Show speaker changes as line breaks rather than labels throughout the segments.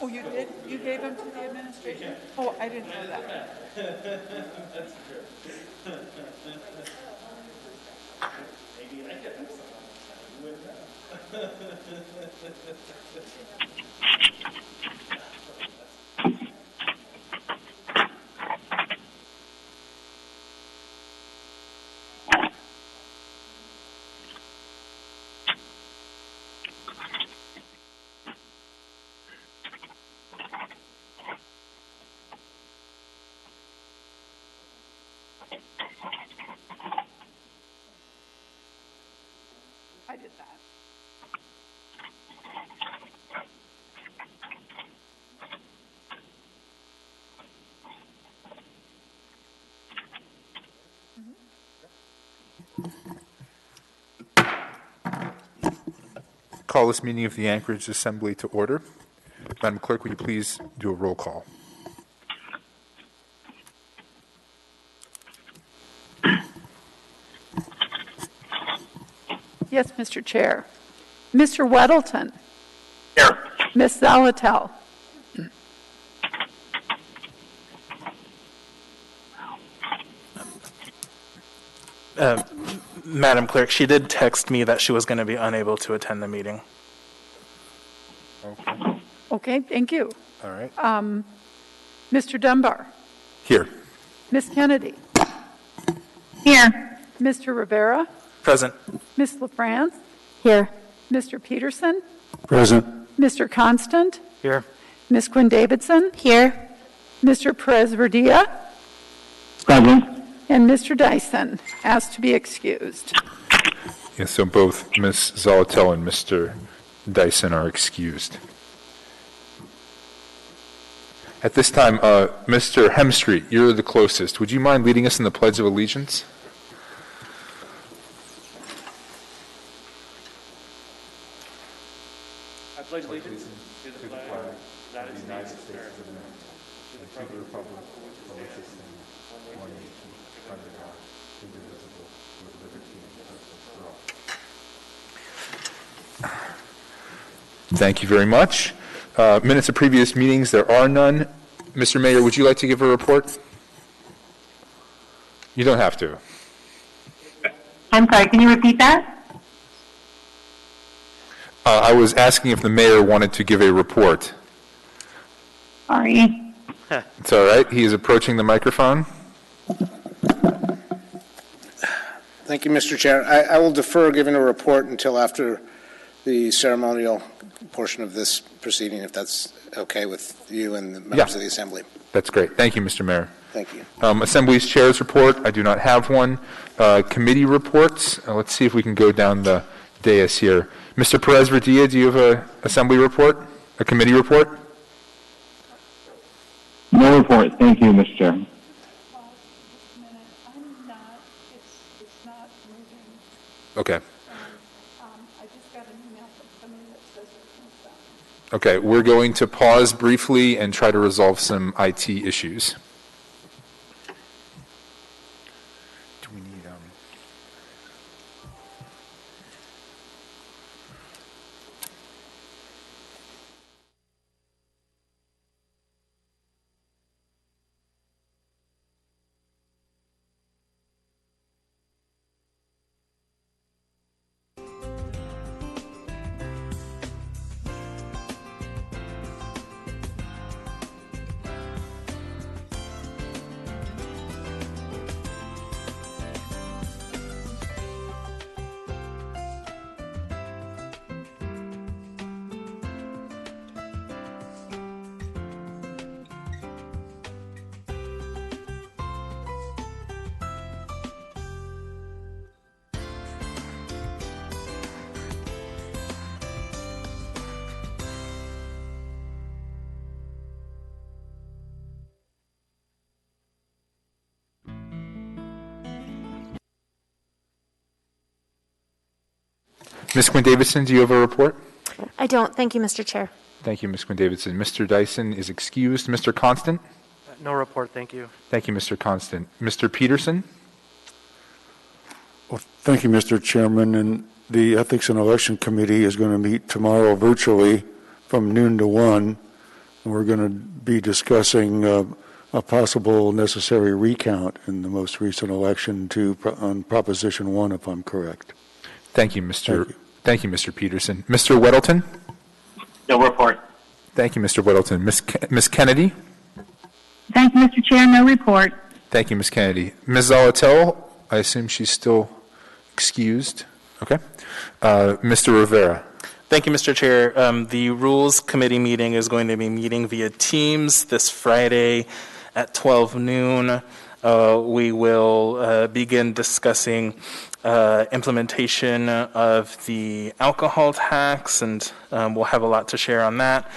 Oh, you did? You gave them to the administration? Oh, I didn't know that.
That's true. Maybe I get that. You wouldn't know.
I did that.
Call this meeting of the Anchorage Assembly to order. Madam Clerk, would you please do a roll call?
Yes, Mr. Chair. Mr. Weddleton.
Here.
Ms. Zalatel.
Madam Clerk, she did text me that she was going to be unable to attend the meeting.
Okay.
Okay, thank you.
All right.
Mr. Dunbar.
Here.
Ms. Kennedy.
Here.
Mr. Rivera.
Present.
Ms. LaFrance.
Here.
Mr. Peterson.
Present.
Mr. Constant.
Here.
Ms. Quinn Davidson.
Here.
Mr. Perez Verdia.
Present.
And Mr. Dyson asked to be excused.
Yes, so both Ms. Zalatel and Mr. Dyson are excused. At this time, Mr. Hemstreet, you're the closest. Would you mind leading us in the Pledge of Allegiance?
I pledge allegiance to the flag of the United States of America, to the republic for which it stands, one nation, under God, indivisible, with liberty and justice for all.
Thank you very much. Minutes of previous meetings, there are none. Mr. Mayor, would you like to give a report? You don't have to.
I'm sorry, can you repeat that?
I was asking if the mayor wanted to give a report.
Sorry.
It's all right. He is approaching the microphone.
Thank you, Mr. Chair. I will defer giving a report until after the ceremonial portion of this proceeding, if that's okay with you and the members of the Assembly.
That's great. Thank you, Mr. Mayor.
Thank you.
Assembly's chair's report, I do not have one. Committee reports, let's see if we can go down the dais here. Mr. Perez Verdia, do you have an assembly report, a committee report?
No report. Thank you, Mr. Chairman.
Pause just a minute. I'm not, it's not moving.
Okay.
And I just got an email from somebody that says it's moved up.
Okay, we're going to pause briefly and try to resolve some IT issues. Do we need, Ms. Quinn-Davidson, do you have a report?
I don't. Thank you, Mr. Chair.
Thank you, Ms. Quinn-Davidson. Mr. Dyson is excused. Mr. Constant?
No report, thank you.
Thank you, Mr. Constant. Mr. Peterson?
Well, thank you, Mr. Chairman. And the Ethics and Election Committee is going to meet tomorrow virtually from noon to 1. And we're going to be discussing a possible necessary recount in the most recent election on Proposition 1, if I'm correct.
Thank you, Thank you, Mr. Peterson. Mr. Weddleton?
No report.
Thank you, Mr. Weddleton. Ms. Kennedy?
Thank you, Mr. Chair. No report.
Thank you, Ms. Kennedy. Ms. Zalatel, I assume she's still excused. Okay. Mr. Rivera?
Thank you, Mr. Chair. The Rules Committee meeting is going to be meeting via Teams this Friday at 12 noon. We will begin discussing implementation of the alcohol tax, and we'll have a lot to share on that,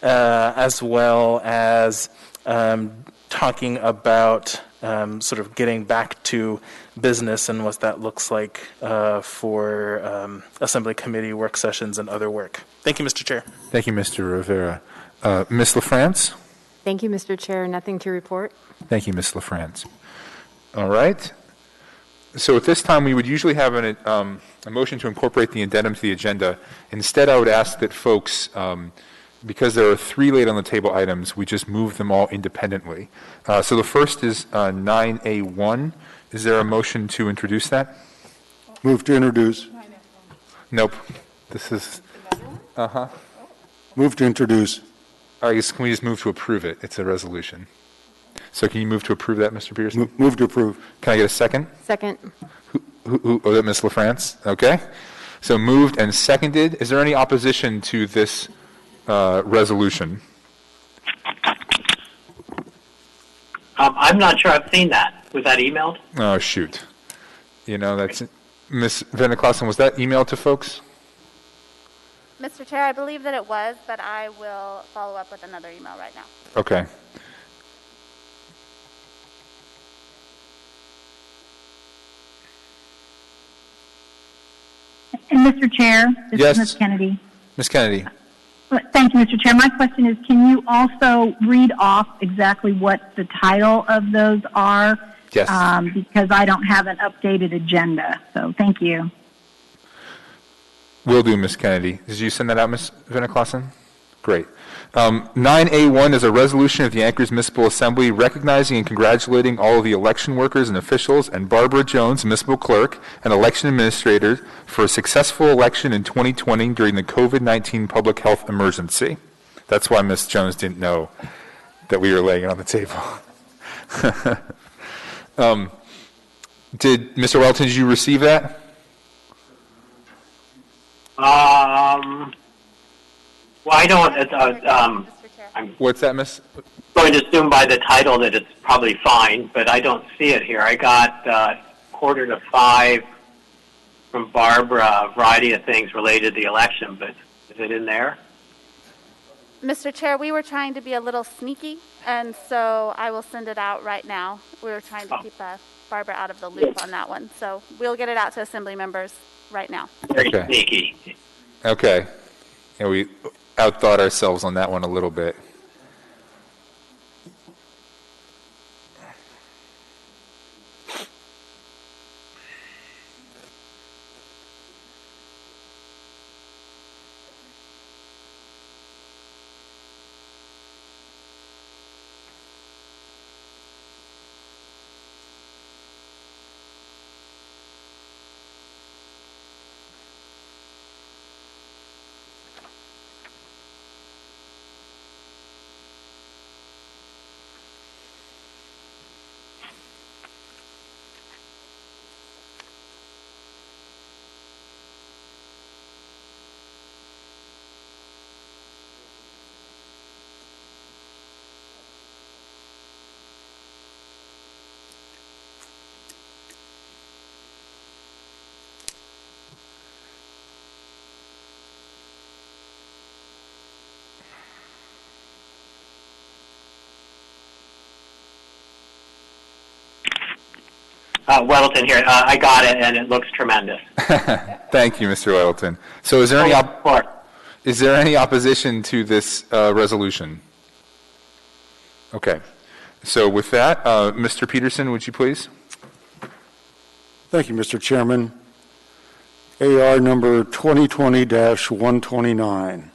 as well as talking about sort of getting back to business and what that looks like for Assembly Committee work sessions and other work. Thank you, Mr. Chair.
Thank you, Mr. Rivera. Ms. LaFrance?
Thank you, Mr. Chair. Nothing to report.
Thank you, Ms. LaFrance. All right. So at this time, we would usually have a motion to incorporate the addendum to the agenda. Instead, I would ask that folks, because there are 3 laid on the table items, we just move them all independently. So the first is 9A1. Is there a motion to introduce that?
Move to introduce.
Nope. This is,
Move to introduce.
I guess, can we just move to approve it? It's a resolution. So can you move to approve that, Mr. Peterson?
Move to approve.
Can I get a second?
Second.
Oh, Ms. LaFrance? Okay. So moved and seconded. Is there any opposition to this resolution?
I'm not sure I've seen that. Was that emailed?
Oh, shoot. You know, that's, Ms. Venneklassen, was that emailed to folks?
Mr. Chair, I believe that it was, but I will follow up with another email right now.
Okay.
And Mr. Chair, this
Yes.
is Ms. Kennedy.
Ms. Kennedy.
Thank you, Mr. Chair. My question is, can you also read off exactly what the title of those are?
Yes.
Because I don't have an updated agenda. So thank you.
Will do, Ms. Kennedy. Did you send that out, Ms. Venneklassen? Great. 9A1 is a resolution of the Anchorage Municipal Assembly recognizing and congratulating all of the election workers and officials and Barbara Jones, Municipal Clerk, and election administrators for a successful election in 2020 during the COVID-19 public health emergency. That's why Ms. Jones didn't know that we were laying it on the table. Mr. Welton, did you receive that?
Well, I don't.
What's that, Miss?
I'm going to assume by the title that it's probably fine, but I don't see it here. I got 4:45 from Barbara, a variety of things related to the election, but is it in there?
Mr. Chair, we were trying to be a little sneaky, and so I will send it out right now. We were trying to keep Barbara out of the loop on that one, so we'll get it out to Assembly members right now.
Very
Okay.
sneaky.
Okay. And we outthought ourselves on that one a little bit.
Weddleton here. I got it, and it looks tremendous.
Thank you, Mr. Weddleton. So is there any opposition to this resolution? Okay. So with that, Mr. Peterson, would you please?
Thank you, Mr. Chairman. AR number 2020-129,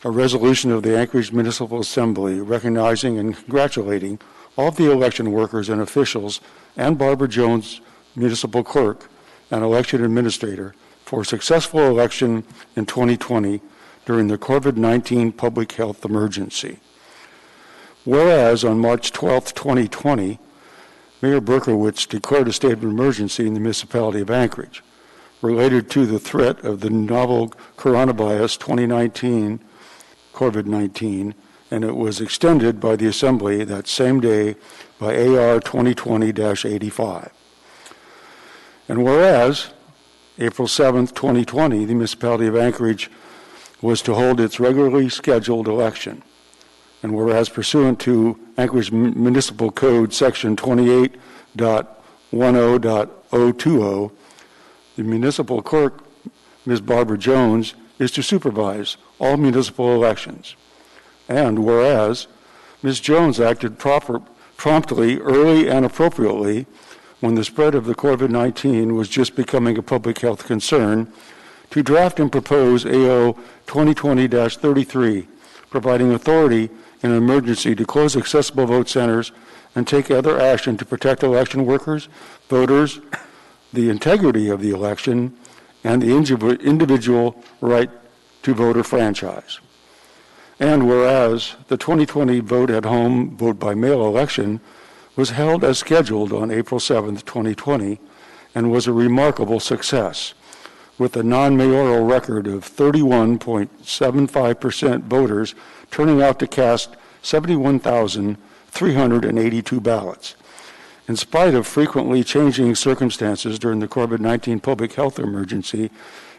a resolution of the Anchorage Municipal Assembly recognizing and congratulating all of the election workers and officials and Barbara Jones, municipal clerk and election administrator, for a successful election in 2020 during the COVID-19 public health emergency. Whereas on March 12, 2020, Mayor Berkowitz declared a state of emergency in the municipality of Anchorage related to the threat of the novel coronavirus 2019, COVID-19, and it was extended by the Assembly that same day by AR 2020-85. And whereas April 7, 2020, the municipality of Anchorage was to hold its regularly scheduled election, and whereas pursuant to Anchorage Municipal Code Section 28.10.020, the municipal clerk, Ms. Barbara Jones, is to supervise all municipal elections. And whereas Ms. Jones acted promptly, early, and appropriately when the spread of the COVID-19 was just becoming a public health concern, to draft and propose AO 2020-33, providing authority in an emergency to close accessible vote centers and take other action to protect election workers, voters, the integrity of the election, and the individual right to voter franchise. And whereas the 2020 vote at home, vote by mail election was held as scheduled on April 7th, 2020, and was a remarkable success, with a non-mayoral record of 31.75% voters turning out to cast 71,382 ballots. In spite of frequently changing circumstances during the COVID-19 public health emergency,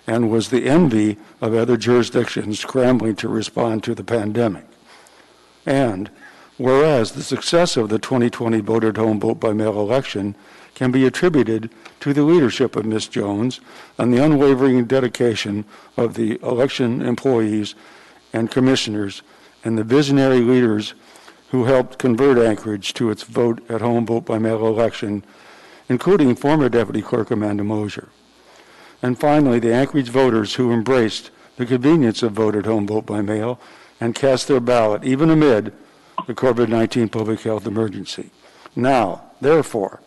and was the envy of other jurisdictions scrambling to respond to the pandemic. And whereas the success of the 2020 vote at home, vote by mail election can be attributed to the leadership of Ms. Jones and the unwavering dedication of the election employees and commissioners and the visionary leaders who helped convert Anchorage to its vote at home, vote by mail election, including former Deputy Clerk Amanda Mosier. And finally, the Anchorage voters who embraced the convenience of vote at home, vote by mail, and cast their ballot even amid the COVID-19 public health emergency. Now, therefore,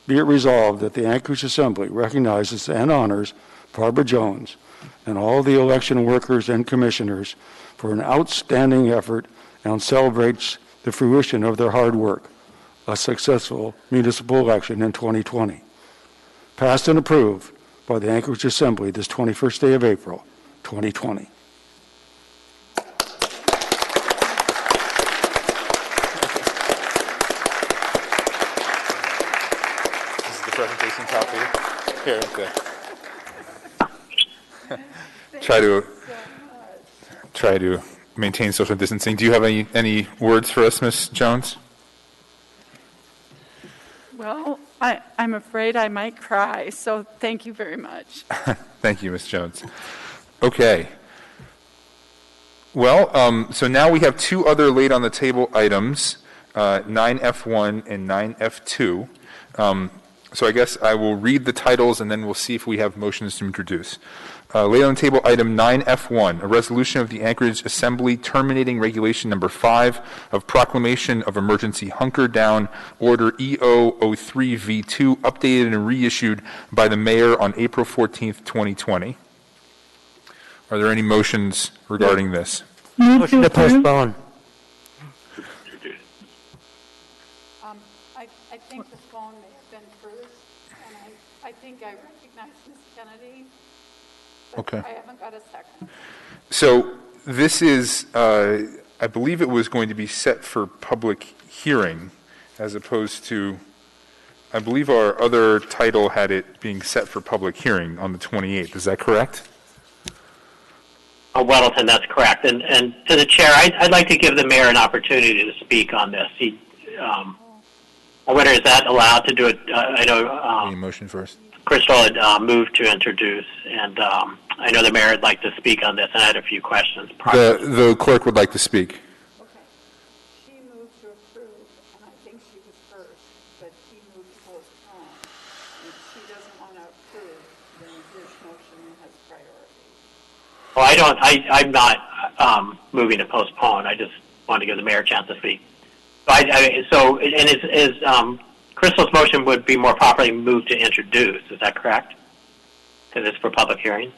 be it resolved that the Anchorage Assembly recognizes and honors Barbara Jones and all the election workers and commissioners for an outstanding effort and celebrates the fruition of their hard work, a successful municipal election in 2020. Passed and approved by the Anchorage Assembly this 21st day of April, 2020.
This is the presentation copy. Here, okay. Try to maintain social distancing. Do you have any words for us, Ms. Jones?
Well, I'm afraid I might cry, so thank you very much.
Thank you, Ms. Jones. Okay. Well, so now we have two other late on the table items, 9F1 and 9F2. So I guess I will read the titles and then we'll see if we have motions to introduce. Late on the table, item 9F1, a resolution of the Anchorage Assembly terminating Regulation Number 5 of Proclamation of Emergency Hunker Down Order aa0f, updated and reissued by the Mayor on April 14th, 2020. Are there any motions regarding this?
Motion to postpone.
I think the phone may have been first, and I think I recognize Ms. Kennedy, but
Okay.
I haven't got a second.
So this is, I believe it was going to be set for public hearing as opposed to, I believe our other title had it being set for public hearing on the 28th. Is that correct?
Weddleton, that's correct. And to the chair, I'd like to give the mayor an opportunity to speak on this. I wonder, is that allowed to do it? I know
Any motion first?
Crystal had moved to introduce, and I know the mayor would like to speak on this, and I had a few questions.
The clerk would like to speak.
Okay. She moved to approve, and I think she was first, but he moved to postpone. If she doesn't want to approve, then his motion has priority.
Well, I'm not moving to postpone. I just want to give the mayor a chance to speak. Crystal's motion would be more properly moved to introduce. Is that correct? Because it's for public hearing.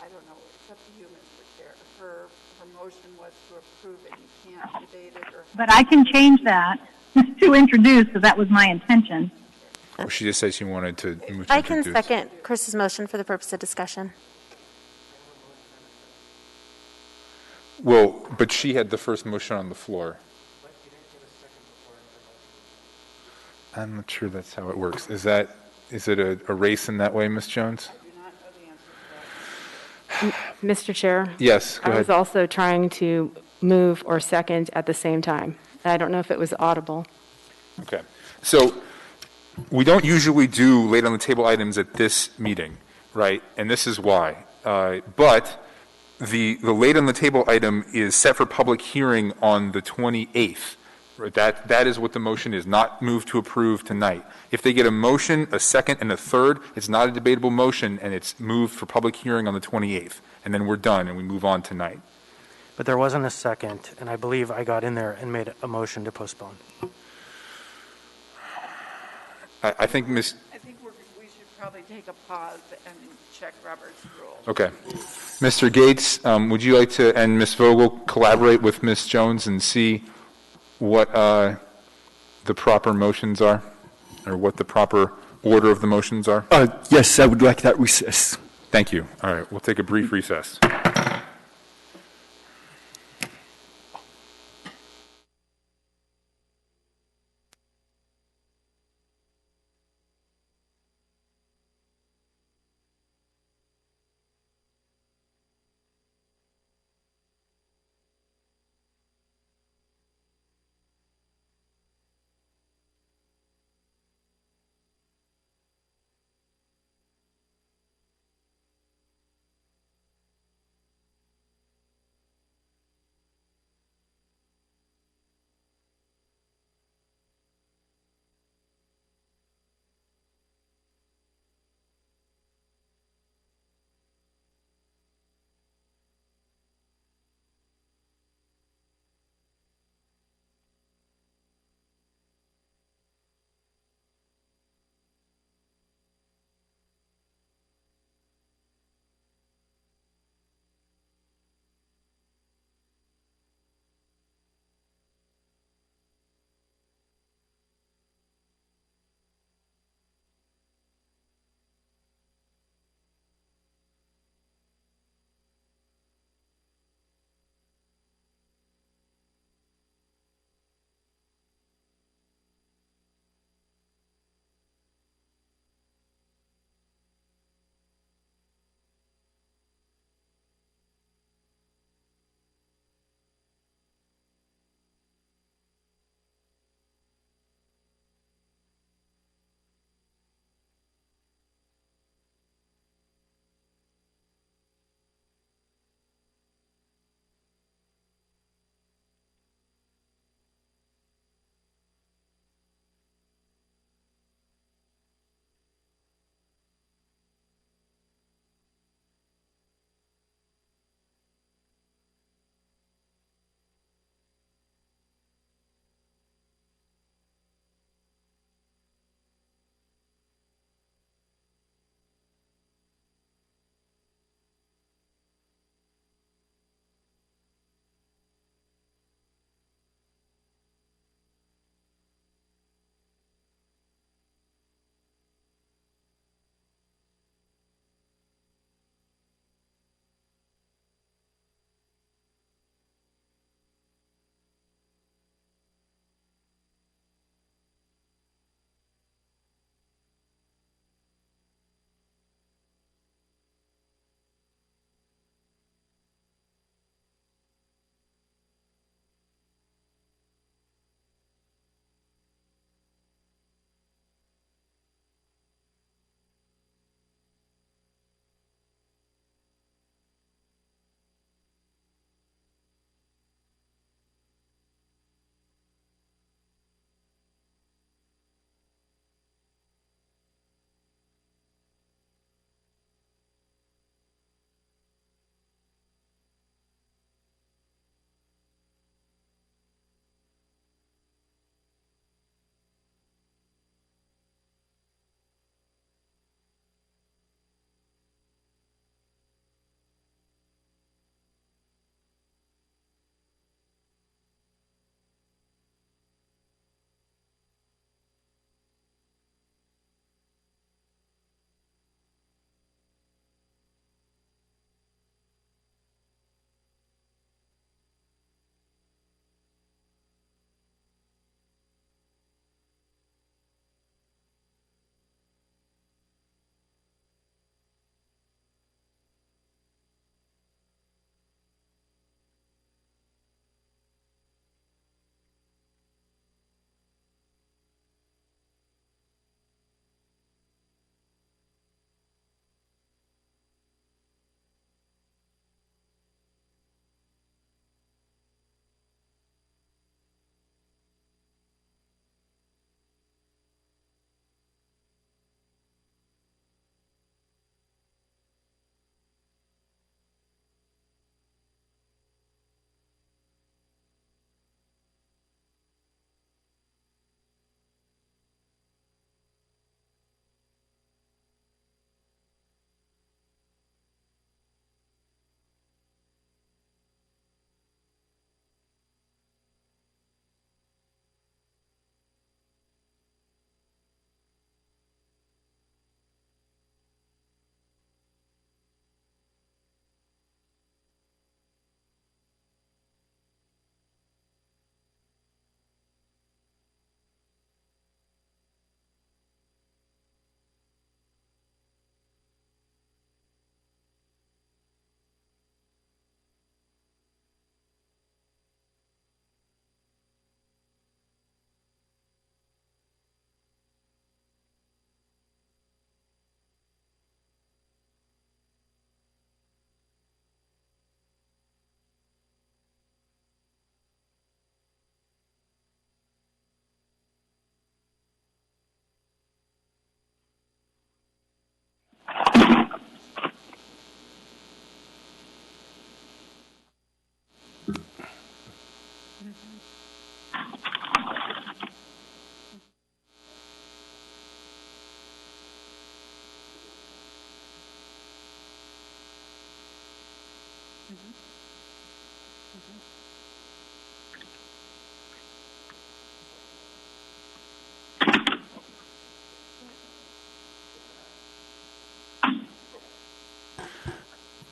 I don't know. It's up to you, Mr. Chair. Her motion was to approve it. You can't debate it or.
But I can change that to introduce, because that was my intention.
Oh, she just said she wanted to move to
I can
introduce.
second Chris's motion for the purpose of discussion.
Well, but she had the first motion on the floor. I'm not sure that's how it works. Is it a race in that way, Ms. Jones?
Mr. Chair?
Yes, go
I was
ahead.
also trying to move or second at the same time. I don't know if it was audible.
Okay. So we don't usually do late on the table items at this meeting, right? And this is why. But the late on the table item is set for public hearing on the 28th. Right, that is what the motion is, not move to approve tonight. If they get a motion, a second, and a third, it's not a debatable motion, and it's moved for public hearing on the 28th. And then we're done, and we move on tonight.
But there wasn't a second, and I believe I got in there and made a motion to postpone.
I think
I think we should probably take a pause and check Robert's rules.
Okay. Mr. Gates, would you like to, and Ms. Vogel, collaborate with Ms. Jones and see what the proper motions are, or what the proper order of the motions are?
Yes, I would like that recess.
Thank you. All right, we'll take a brief recess.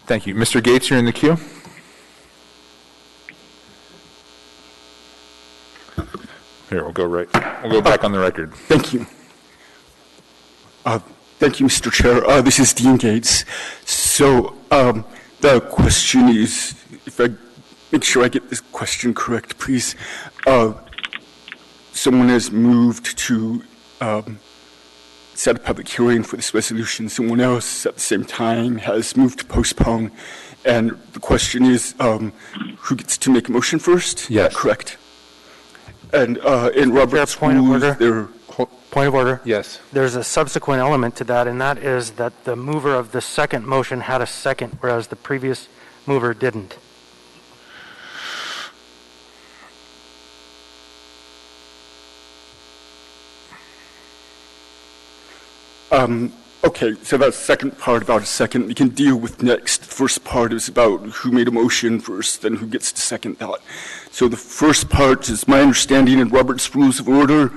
Thank you. Mr. Gates, you're in the queue. Here, we'll go back on the record.
Thank you. Thank you, Mr. Chair. This is Dean Gates. So the question is, if I make sure I get this question correct, please. Someone has moved to set a public hearing for this resolution. Someone else at the same time has moved to postpone. And the question is, who gets to make a motion first?
Yes.
Correct. And in Robert's
point of
rules,
order. Point of order.
Yes.
There's a subsequent element to that, and that is that the mover of the second motion had a second, whereas the previous mover didn't.
Okay, so that's the second part about a second we can deal with next. The first part is about who made a motion first, then who gets to second that. So the first part is my understanding in Robert's Rules of Order.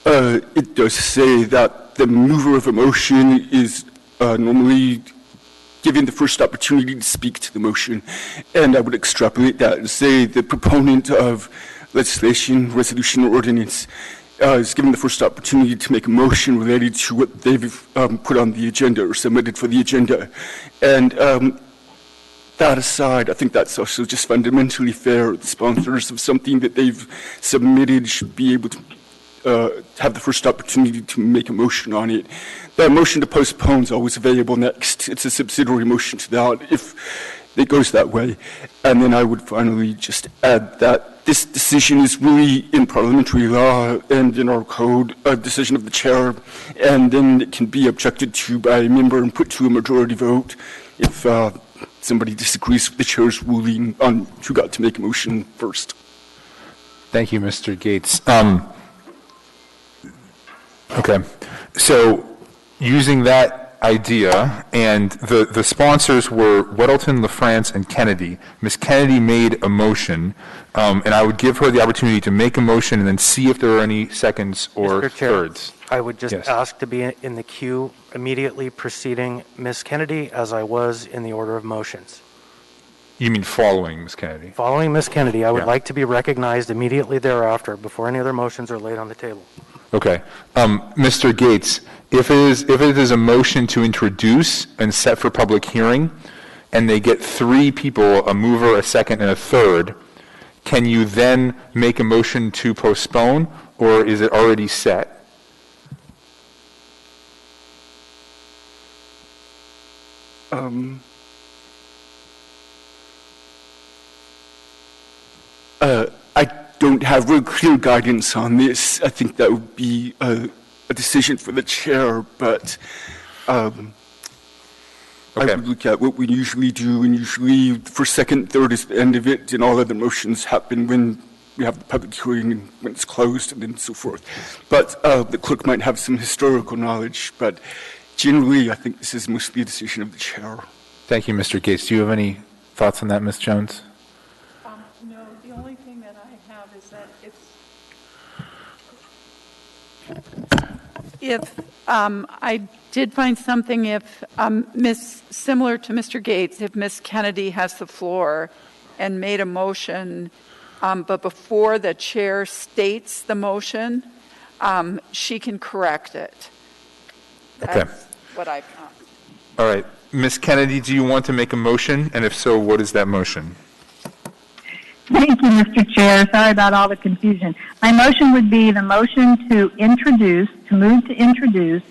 It does say that the mover of a motion is normally given the first opportunity to speak to the motion. And I would extrapolate that and say the proponent of legislation, resolution, or ordinance is given the first opportunity to make a motion related to what they've put on the agenda or submitted for the agenda. And that aside, I think that's also just fundamentally fair. The sponsors of something that they've submitted should be able to have the first opportunity to make a motion on it. That motion to postpone is always available next. It's a subsidiary motion to that if it goes that way. And then I would finally just add that this decision is really in parliamentary law and in our code a decision of the chair, and then it can be objected to by a member and put to a majority vote if somebody disagrees with the chair's ruling on who got to make a motion first.
Thank you, Mr. Gates. Okay, so using that idea, and the sponsors were Weddleton, LaFrance, and Kennedy. Ms. Kennedy made a motion, and I would give her the opportunity to make a motion and then see if there are any seconds or
Mr. Chair,
thirds.
I would just ask to be in the queue immediately preceding Ms. Kennedy, as I was in the order of motions.
You mean following Ms. Kennedy?
Following Ms. Kennedy, I would like to be recognized immediately thereafter, before any other motions are laid on the table.
Okay. Mr. Gates, if it is a motion to introduce and set for public hearing, and they get 3 people, a mover, a second, and a third, can you then make a motion to postpone, or is it already set?
I don't have real clear guidance on this. I think that would be a decision for the chair, but I would look at what we usually do, and usually for second, third is the end of it, and all other motions happen when we have the public hearing and when it's closed, and then so forth. But the clerk might have some historical knowledge, but generally I think this is mostly a decision of the chair.
Thank you, Mr. Gates. Do you have any thoughts on that, Ms. Jones?
No, the only thing that I have is that if I did find something, if similar to Mr. Gates, if Ms. Kennedy has the floor and made a motion, but before the chair states the motion, she can correct it. That's what I found.
All right. Ms. Kennedy, do you want to make a motion? And if so, what is that motion?
Thank you, Mr. Chair. Sorry about all the confusion. My motion would be the motion to move to introduce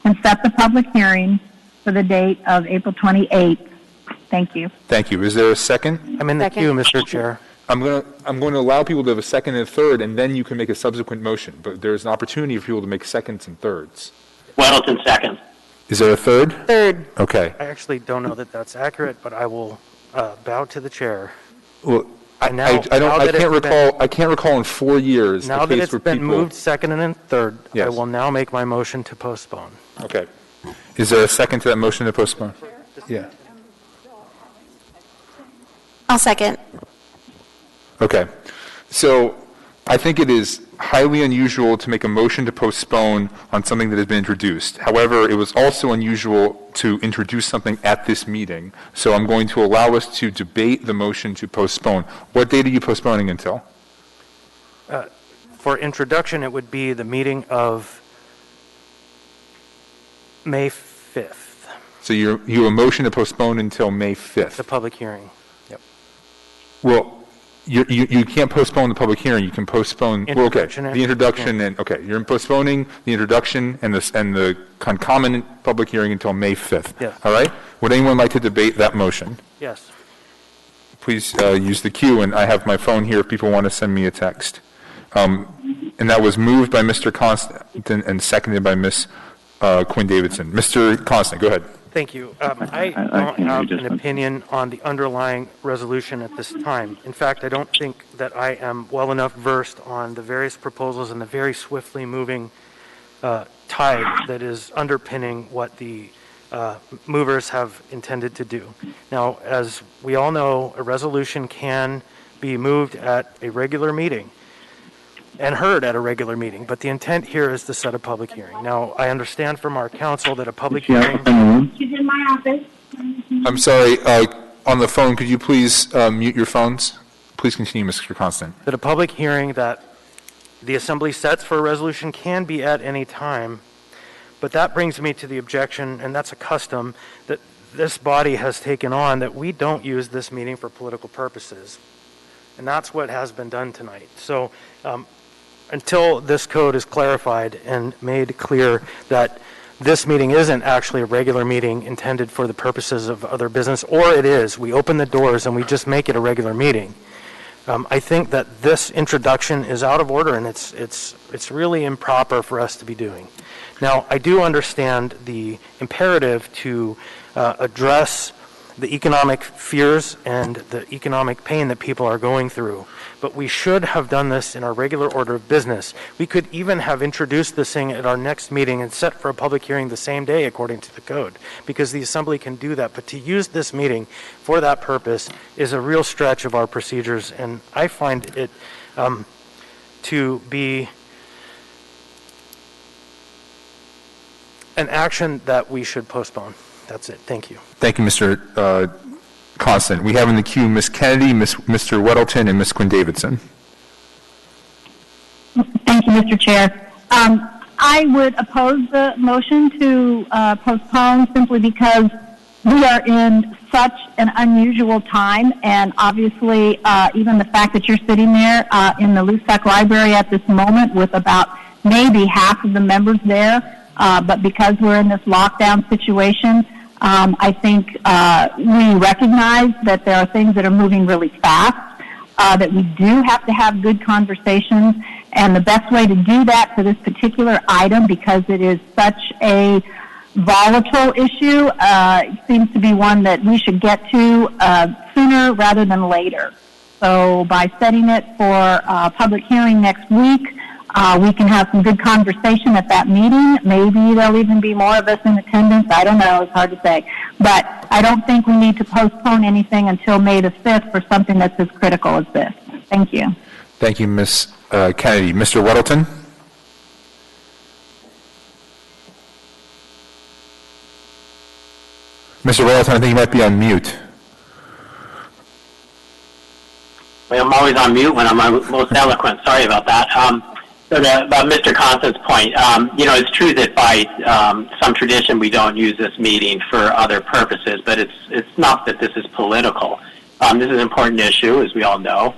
and set the public hearing for the date of April 28th. Thank you.
Thank you. Is there a second?
I'm in the queue, Mr. Chair.
I'm going to allow people to have a second and a third, and then you can make a subsequent motion. But there's an opportunity for people to make seconds and thirds.
Weddleton, second.
Is there a third?
Third.
Okay.
I actually don't know that that's accurate, but I will bow to the chair.
Well, I can't recall in 4 years
now
the
that
case
it's
where
been
people
moved second and third,
Yes.
I will now make my motion to postpone.
Okay. Is there a second to that motion to postpone? Yeah.
I'll second.
Okay. So I think it is highly unusual to make a motion to postpone on something that has been introduced. However, it was also unusual to introduce something at this meeting. So I'm going to allow us to debate the motion to postpone. What date are you postponing until?
For introduction, it would be the meeting of May 5th,
So you have a motion to postpone until May 5th.
the public hearing. Yep.
Well, you can't postpone the public hearing. You can postpone, well, okay,
Introduction
the introduction and, okay, you're postponing the introduction and the concomitant public hearing until May 5th.
Yes.
All right? Would anyone like to debate that motion?
Yes.
Please use the queue, and I have my phone here if people want to send me a text. And that was moved by Mr. Constant and seconded by Ms. Quinn Davidson. Mr. Constant, go ahead.
Thank you. I don't have an opinion on the underlying resolution at this time. In fact, I don't think that I am well enough versed on the various proposals and the very swiftly moving tide that is underpinning what the movers have intended to do. Now, as we all know, a resolution can be moved at a regular meeting and heard at a regular meeting, but the intent here is to set a public hearing. Now, I understand from our council that a public hearing...
She's in my office.
I'm sorry, on the phone, could you please mute your phones? Please continue, Mr. Constant.
That a public hearing that the Assembly sets for a resolution can be at any time, but that brings me to the objection, and that's a custom that this body has taken on, that we don't use this meeting for political purposes. And that's what has been done tonight. So until this code is clarified and made clear that this meeting isn't actually a regular meeting intended for the purposes of other business, or it is, we open the doors and we just make it a regular meeting. I think that this introduction is out of order, and it's really improper for us to be doing. Now, I do understand the imperative to address the economic fears and the economic pain that people are going through. But we should have done this in our regular order of business. We could even have introduced this thing at our next meeting and set for a public hearing the same day according to the code, because the Assembly can do that. But to use this meeting for that purpose is a real stretch of our procedures, and I find it to be an action that we should postpone. That's it. Thank you.
Thank you, Mr. Constant. We have in the queue Ms. Kennedy, Mr. Weddleton, and Ms. Quinn Davidson.
Thank you, Mr. Chair. I would oppose the motion to postpone simply because we are in such an unusual time, and obviously even the fact that you're sitting there in the Lusac Library at this moment with about maybe half of the members there, but because we're in this lockdown situation, I think we recognize that there are things that are moving really fast, that we do have to have good conversations, and the best way to do that for this particular item, because it is such a volatile issue, seems to be one that we should get to sooner rather than later. So by setting it for a public hearing next week, we can have some good conversation at that meeting. Maybe there'll even be more of us in attendance. I don't know. It's hard to say. But I don't think we need to postpone anything until May the 5th for something that's as critical as this. Thank you.
Thank you, Ms. Kennedy. Mr. Weddleton? Mr. Weddleton, I think you might be on mute.
I'm always on mute when I'm most eloquent. Sorry about that. So about Mr. Constant's point, it's true that by some tradition we don't use this meeting for other purposes, but it's not that this is political. This is an important issue, as we all know,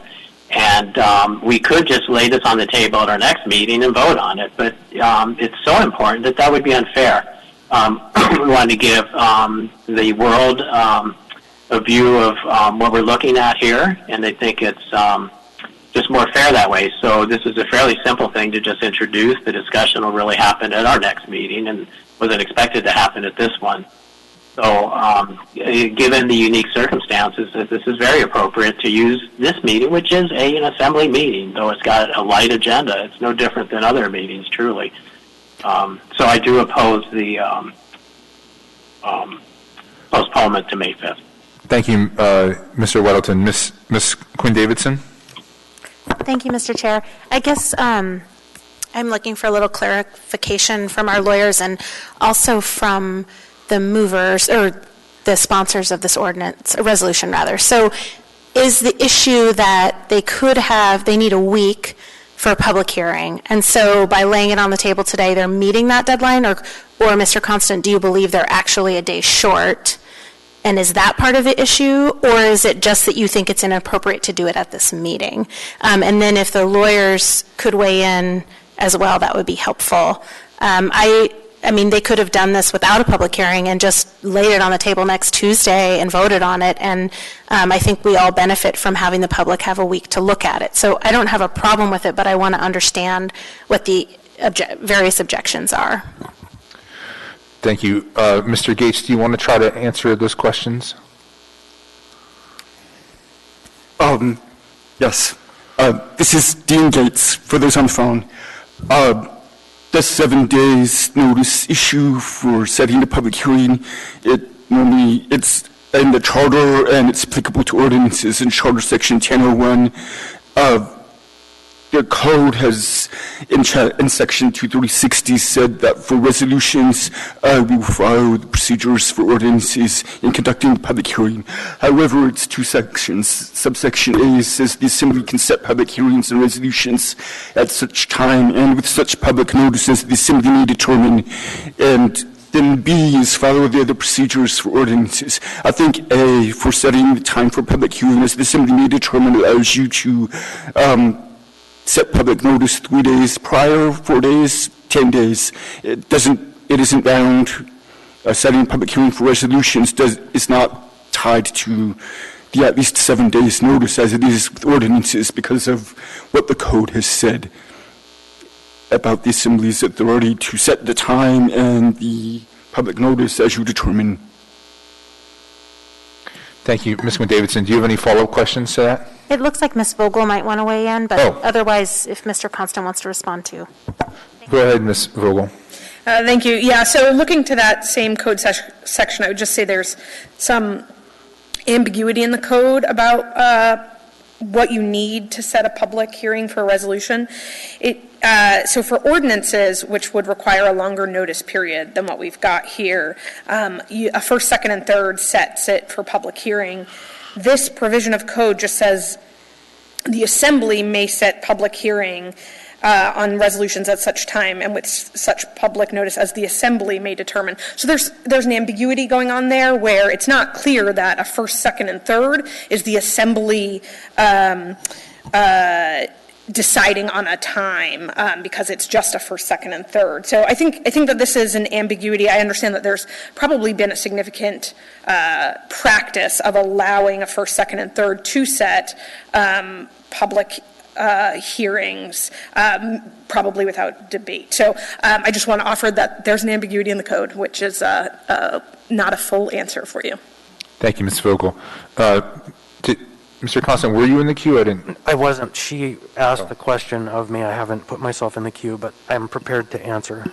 and we could just lay this on the table at our next meeting and vote on it, but it's so important that would be unfair. We want to give the world a view of what we're looking at here, and they think it's just more fair that way. So this is a fairly simple thing to just introduce. The discussion will really happen at our next meeting and wasn't expected to happen at this one. So given the unique circumstances, this is very appropriate to use this meeting, which is an assembly meeting, though it's got a light agenda. It's no different than other meetings, truly. So I do oppose the postponement to May 5th.
Thank you, Mr. Weddleton. Ms. Quinn Davidson?
Thank you, Mr. Chair. I guess I'm looking for a little clarification from our lawyers and also from the movers, or the sponsors of this ordinance, a resolution rather. So is the issue that they need a week for a public hearing, and so by laying it on the table today, they're meeting that deadline, or Mr. Constant, do you believe they're actually a day short? And is that part of the issue, or is it just that you think it's inappropriate to do it at this meeting? And then if the lawyers could weigh in as well, that would be helpful. I mean, they could have done this without a public hearing and just laid it on the table next Tuesday and voted on it, and I think we all benefit from having the public have a week to look at it. So I don't have a problem with it, but I want to understand what the various objections are.
Thank you. Mr. Gates, do you want to try to answer those questions?
Yes. This is Dean Gates, for those on the phone. The 7 days notice issue for setting the public hearing, it's in the charter and it's applicable to ordinances in Charter Section 1001. The code has, in Section 2360, said that for resolutions, we will follow the procedures for ordinances in conducting the public hearing. However, it's two sections. Subsection A says the Assembly can set public hearings and resolutions at such time and with such public notices the Assembly may determine. And then B is follow the other procedures for ordinances. I think A, for setting the time for public hearing, as the Assembly may determine, allows you to set public notice 3 days prior, 4 days, 10 days. It isn't bound. Setting a public hearing for resolutions is not tied to the at least 7 days notice as it is with ordinances because of what the code has said about the Assembly's authority to set the time and the public notice as you determine.
Thank you. Ms. Quinn-Davidson, do you have any follow-up questions to that?
It looks like Ms. Vogel might want to weigh in, but otherwise, if Mr. Constant wants to respond too.
Go ahead, Ms. Vogel.
Thank you. Yeah, so looking to that same code section, I would just say there's some ambiguity in the code about what you need to set a public hearing for a resolution. So for ordinances, which would require a longer notice period than what we've got here, a first, second, and third sets it for public hearing. This provision of code just says the Assembly may set public hearing on resolutions at such time and with such public notice as the Assembly may determine. So there's an ambiguity going on there where it's not clear that a first, second, and third is the Assembly deciding on a time because it's just a first, second, and third. So I think that this is an ambiguity. I understand that there's probably been a significant practice of allowing a first, second, and third to set public hearings, probably without debate. So I just want to offer that there's an ambiguity in the code, which is not a full answer for you.
Thank you, Ms. Vogel. Mr. Constant, were you in the queue?
I wasn't. She asked the question of me. I haven't put myself in the queue, but I'm prepared to answer.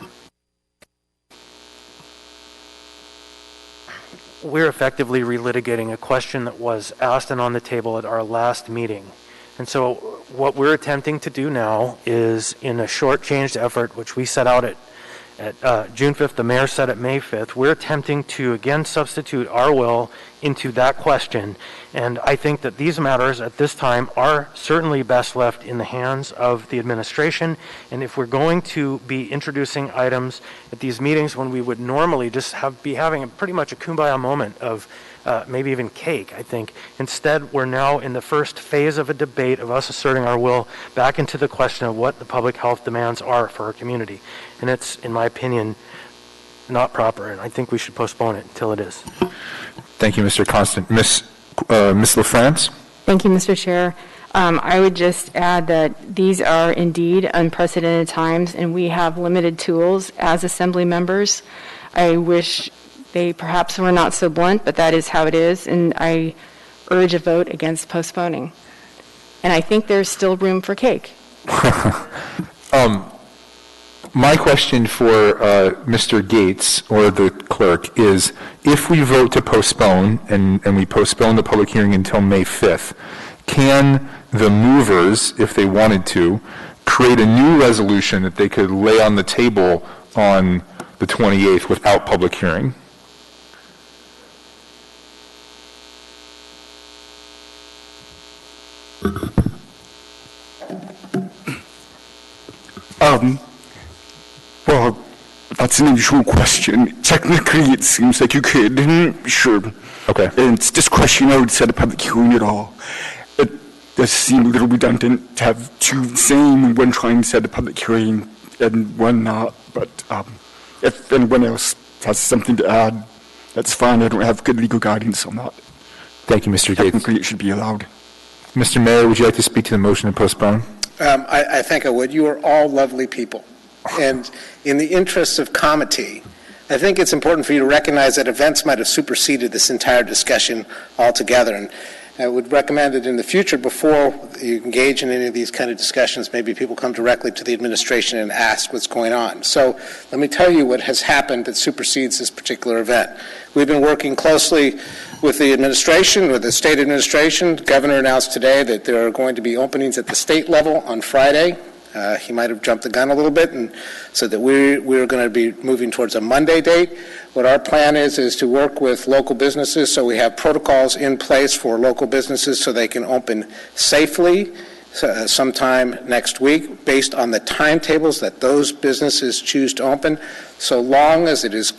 We're effectively relitigating a question that was asked and on the table at our last meeting. And so what we're attempting to do now is, in a short-changed effort, which we set out at June 5th, the mayor said at May 5th, we're attempting to again substitute our will into that question. And I think that these matters at this time are certainly best left in the hands of the administration. And if we're going to be introducing items at these meetings when we would normally just be having pretty much a kumbaya moment of maybe even cake, I think. Instead, we're now in the first phase of a debate of us asserting our will back into the question of what the public health demands are for our community. And it's, in my opinion, not proper, and I think we should postpone it until it is.
Thank you, Mr. Constant. Ms. LaFrance?
Thank you, Mr. Chair. I would just add that these are indeed unprecedented times, and we have limited tools as Assembly members. I wish they perhaps were not so blunt, but that is how it is, and I urge a vote against postponing. And I think there's still room for cake.
My question for Mr. Gates or the clerk is, if we vote to postpone and we postpone the public hearing until May 5th, can the movers, if they wanted to, create a new resolution that they could lay on the table on the 28th without public hearing?
Well, that's an unusual question. Technically, it seems like you could. Sure.
Okay.
And it's discretionary to set a public hearing at all. It does seem a little redundant to have two the same, one trying to set a public hearing and one not. But if anyone else has something to add, that's fine. I don't have good legal guidance on that.
Thank you, Mr. Gates.
Technically, it should be allowed.
Mr. Mayor, would you like to speak to the motion to postpone?
I think I would. You are all lovely people. And in the interests of comity, I think it's important for you to recognize that events might have superseded this entire discussion altogether. And I would recommend that in the future, before you engage in any of these kind of discussions, maybe people come directly to the administration and ask what's going on. So let me tell you what has happened that supersedes this particular event. We've been working closely with the administration, with the state administration. The governor announced today that there are going to be openings at the state level on Friday. He might have jumped the gun a little bit and said that we're going to be moving towards a Monday date. What our plan is to work with local businesses, so we have protocols in place for local businesses so they can open safely sometime next week based on the timetables that those businesses choose to open, so long as it is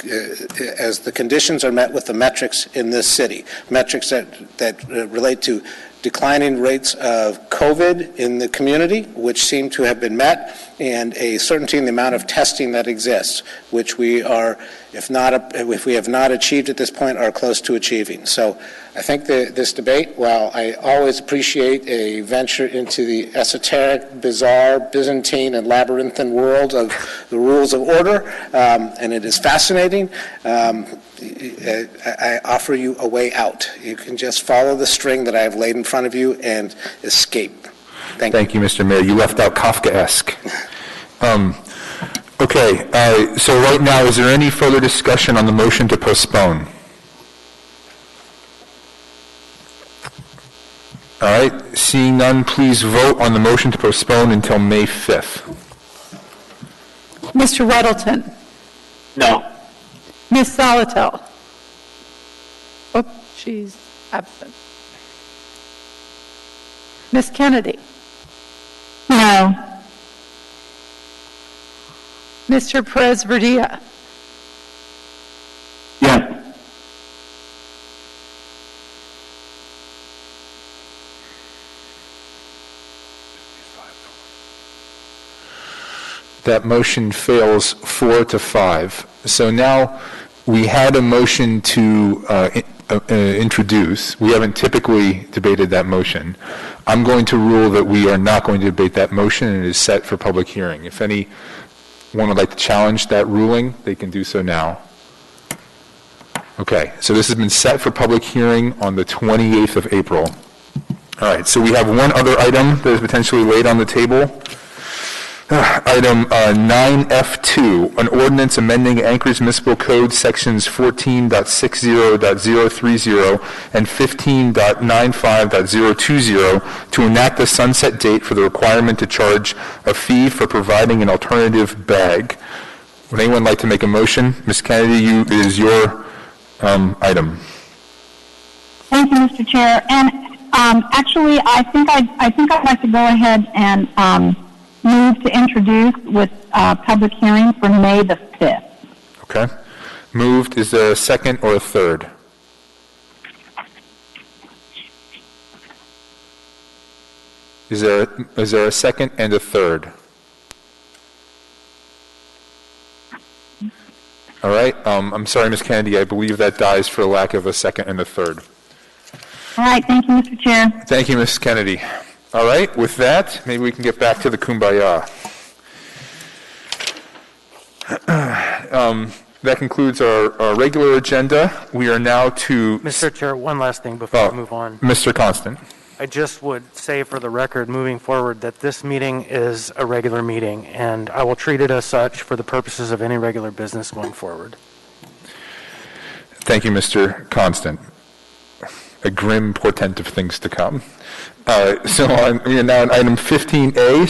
as the conditions are met with the metrics in this city, metrics that relate to declining rates of COVID in the community, which seem to have been met, and a certainty in the amount of testing that exists, which we are, if we have not achieved at this point, are close to achieving. So I think this debate, while I always appreciate a venture into the esoteric, bizarre, Byzantine, and labyrinthine world of the rules of order, and it is fascinating, I offer you a way out. You can just follow the string that I have laid in front of you and escape.
Thank you, Mr. Mayor. You left out Kafkaesque. Okay, so right now, is there any further discussion on the motion to postpone? All right, seeing none, please vote on the motion to postpone until May 5th.
Mr. Weddleton?
No.
Ms. Salatel? Oh, she's absent. Ms. Kennedy?
No.
Mr. Perez-Verdia?
Yes.
That motion fails 4-5. So now we had a motion to introduce. We haven't typically debated that motion. I'm going to rule that we are not going to debate that motion, and it is set for public hearing. If anyone would like to challenge that ruling, they can do so now. Okay, so this has been set for public hearing on the 28th of April. All right, so we have one other item that is potentially laid on the table. Item 9F2, an ordinance amending Anchorage Municipal Code sections 14.60.030 and 15.95.020 to enact a sunset date for the requirement to charge a fee for providing an alternative bag. Would anyone like to make a motion? Ms. Kennedy, it is your item.
Thank you, Mr. Chair. And actually, I think I'd like to go ahead and move to introduce with public hearing for May the 5th.
Okay. Moved. Is there a second or a third? Is there a second and a third? All right. I'm sorry, Ms. Kennedy. I believe that dies for lack of a second and a third.
All right. Thank you, Mr. Chair.
Thank you, Ms. Kennedy. All right. With that, maybe we can get back to the kumbaya. That concludes our regular agenda. We are now to...
Mr. Chair, one last thing before we move on.
Mr. Constant.
I just would say for the record, moving forward, that this meeting is a regular meeting, and I will treat it as such for the purposes of any regular business going forward.
Thank you, Mr. Constant. A grim portent of things to come. We are now on item 15A,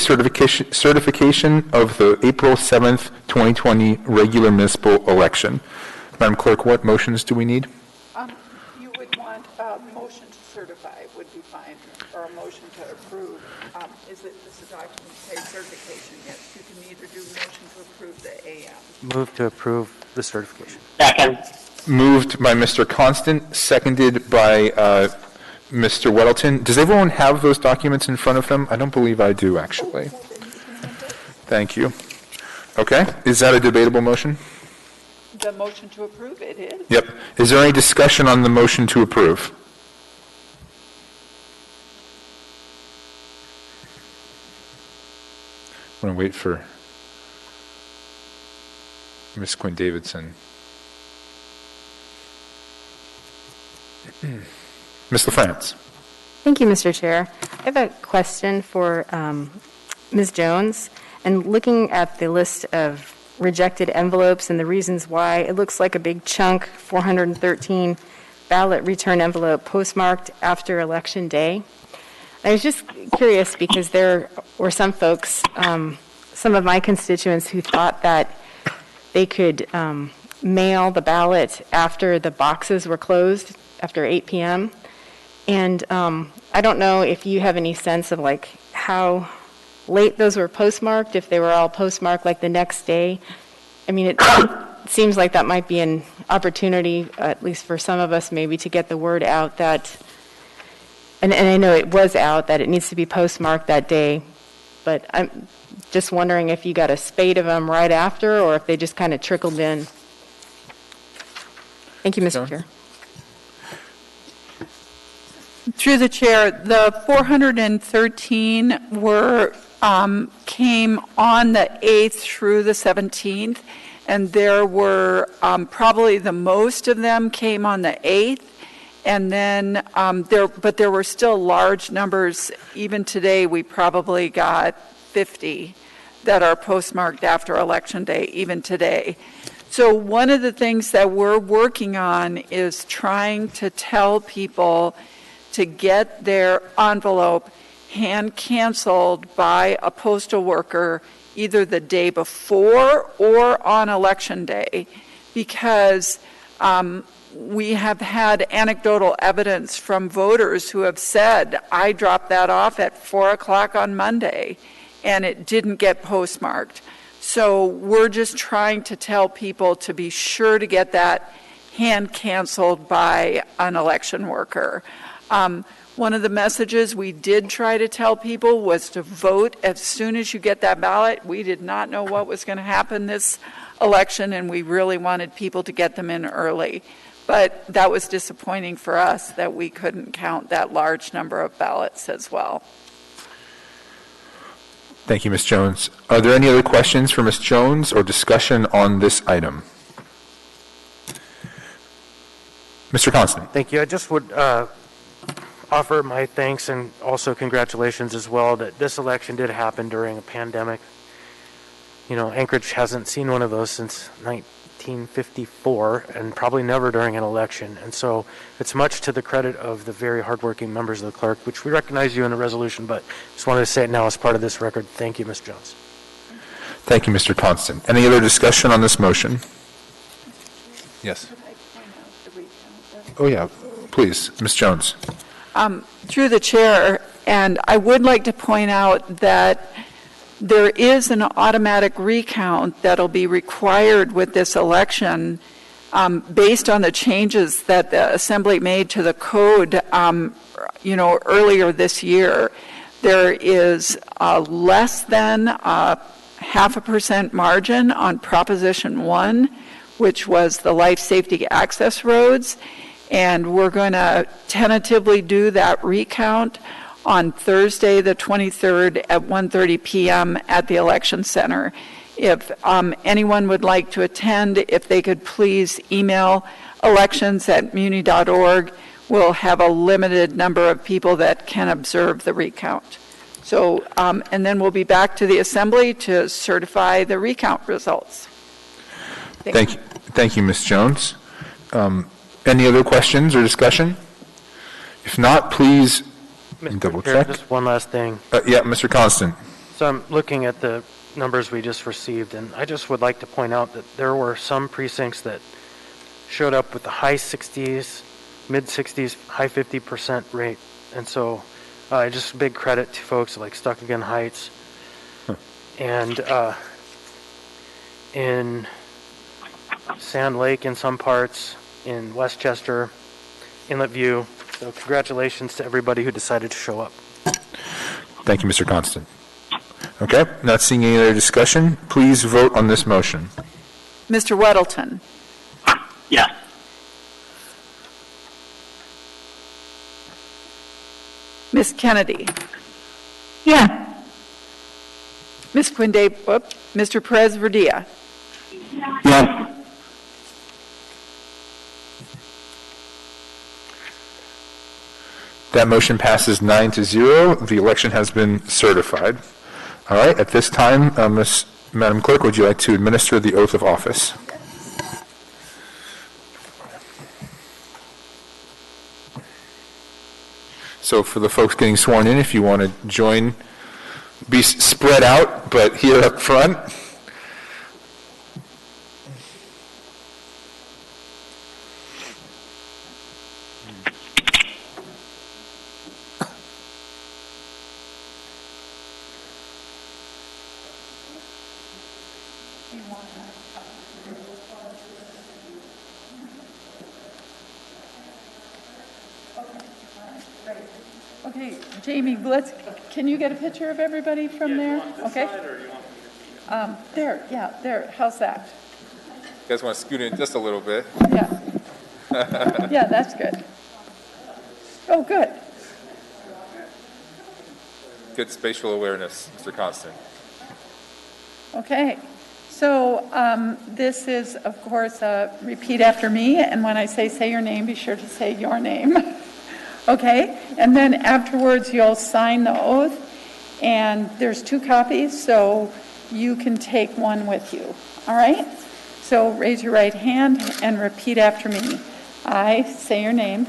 certification of the April 7th, 2020 regular municipal election. Madam Clerk, what motions do we need?
You would want a motion to certify would be fine, or a motion to approve. Is a document say certification? Yes, you can either do motion to approve the AM.
Move to approve the certification.
Second.
Moved by Mr. Constant, seconded by Mr. Weddleton. Does everyone have those documents in front of them? I don't believe I do, actually. Thank you. Okay. Is that a debatable motion?
The motion to approve, it is.
Yep. Is there any discussion on the motion to approve? I'm going to wait for Ms. Quinn Davidson. Ms. LaFrance.
Thank you, Mr. Chair. I have a question for Ms. Jones. And looking at the list of rejected envelopes and the reasons why, it looks like a big chunk, 413 ballot return envelope postmarked after Election Day. I was just curious because there were some folks, some of my constituents who thought that they could mail the ballot after the boxes were closed, after 8 p.m. And I don't know if you have any sense of like how late those were postmarked, if they were all postmarked like the next day. I mean, it seems like that might be an opportunity, at least for some of us maybe, to get the word out that, and I know it was out, that it needs to be postmarked that day. But I'm just wondering if you got a spate of them right after or if they just kind of trickled in. Thank you, Mr. Chair.
Through the chair, the 413 were came on the 8th through the 17th, and there were probably the most of them came on the 8th, and then there were still large numbers. Even today, we probably got 50 that are postmarked after Election Day, even today. So one of the things that we're working on is trying to tell people to get their envelope hand canceled by a postal worker either the day before or on Election Day, because we have had anecdotal evidence from voters who have said, I dropped that off at 4 o'clock on Monday and it didn't get postmarked. So we're just trying to tell people to be sure to get that hand canceled by an election worker. One of the messages we did try to tell people was to vote as soon as you get that ballot. We did not know what was going to happen this election, and we really wanted people to get them in early. But that was disappointing for us that we couldn't count that large number of ballots as well.
Thank you, Ms. Jones. Are there any other questions for Ms. Jones or discussion on this item? Mr. Constant.
Thank you. I just would offer my thanks and also congratulations as well that this election did happen during a pandemic. You know, Anchorage hasn't seen one of those since 1954 and probably never during an election. And so it's much to the credit of the very hardworking members of the clerk, which we recognize you in the resolution, but just wanted to say it now as part of this record. Thank you, Ms. Jones.
Thank you, Mr. Constant. Any other discussion on this motion? Yes. Oh, yeah. Please, Ms. Jones.
Through the chair, and I would like to point out that there is an automatic recount that'll be required with this election based on the changes that the Assembly made to the code, earlier this year. There is less than 0.5% margin on Proposition 1, which was the life safety access roads. And we're going to tentatively do that recount on Thursday, the 23rd at 1:30 p.m. at the Election Center. If anyone would like to attend, if they could please email elections@muni.org. we'll have a limited number of people that can observe the recount. So, and then we'll be back to the assembly to certify the recount results.
Thank you. Thank you, Ms. Jones. Any other questions or discussion? If not, please double check.
Just one last thing.
Yeah, Mr. Constant.
So I'm looking at the numbers we just received, and I just would like to point out that there were some precincts that showed up with the high 60s, mid 60s, high 50% rate. And so just big credit to folks like Stuckagon Heights and in Sand Lake in some parts, in Westchester, Inlet View. So congratulations to everybody who decided to show up.
Thank you, Mr. Constant. Okay, not seeing any other discussion. Please vote on this motion.
Mr. Weddleton.
Yes.
Ms. Kennedy.
Yes.
Ms. Mr. Perez Verdilla.
Yes.
That motion passes 9-0. The election has been certified. All right, at this time, Madam Clerk, would you like to administer the oath of office? So for the folks getting sworn in, if you want to join, be spread out, but here up front.
Okay, Jamie, can you get a picture of everybody from there? Okay. There, yeah, there. How's that?
You guys want to scoot in just a little bit?
Yeah. Yeah, that's good. Oh, good.
Good spatial awareness, Mr. Constant.
Okay. So this is, of course, repeat after me. And when I say your name, be sure to say your name. Okay? And then afterwards, you'll sign the oath. And there's 2 copies, so you can take one with you. All right? So raise your right hand and repeat after me. I, say your name,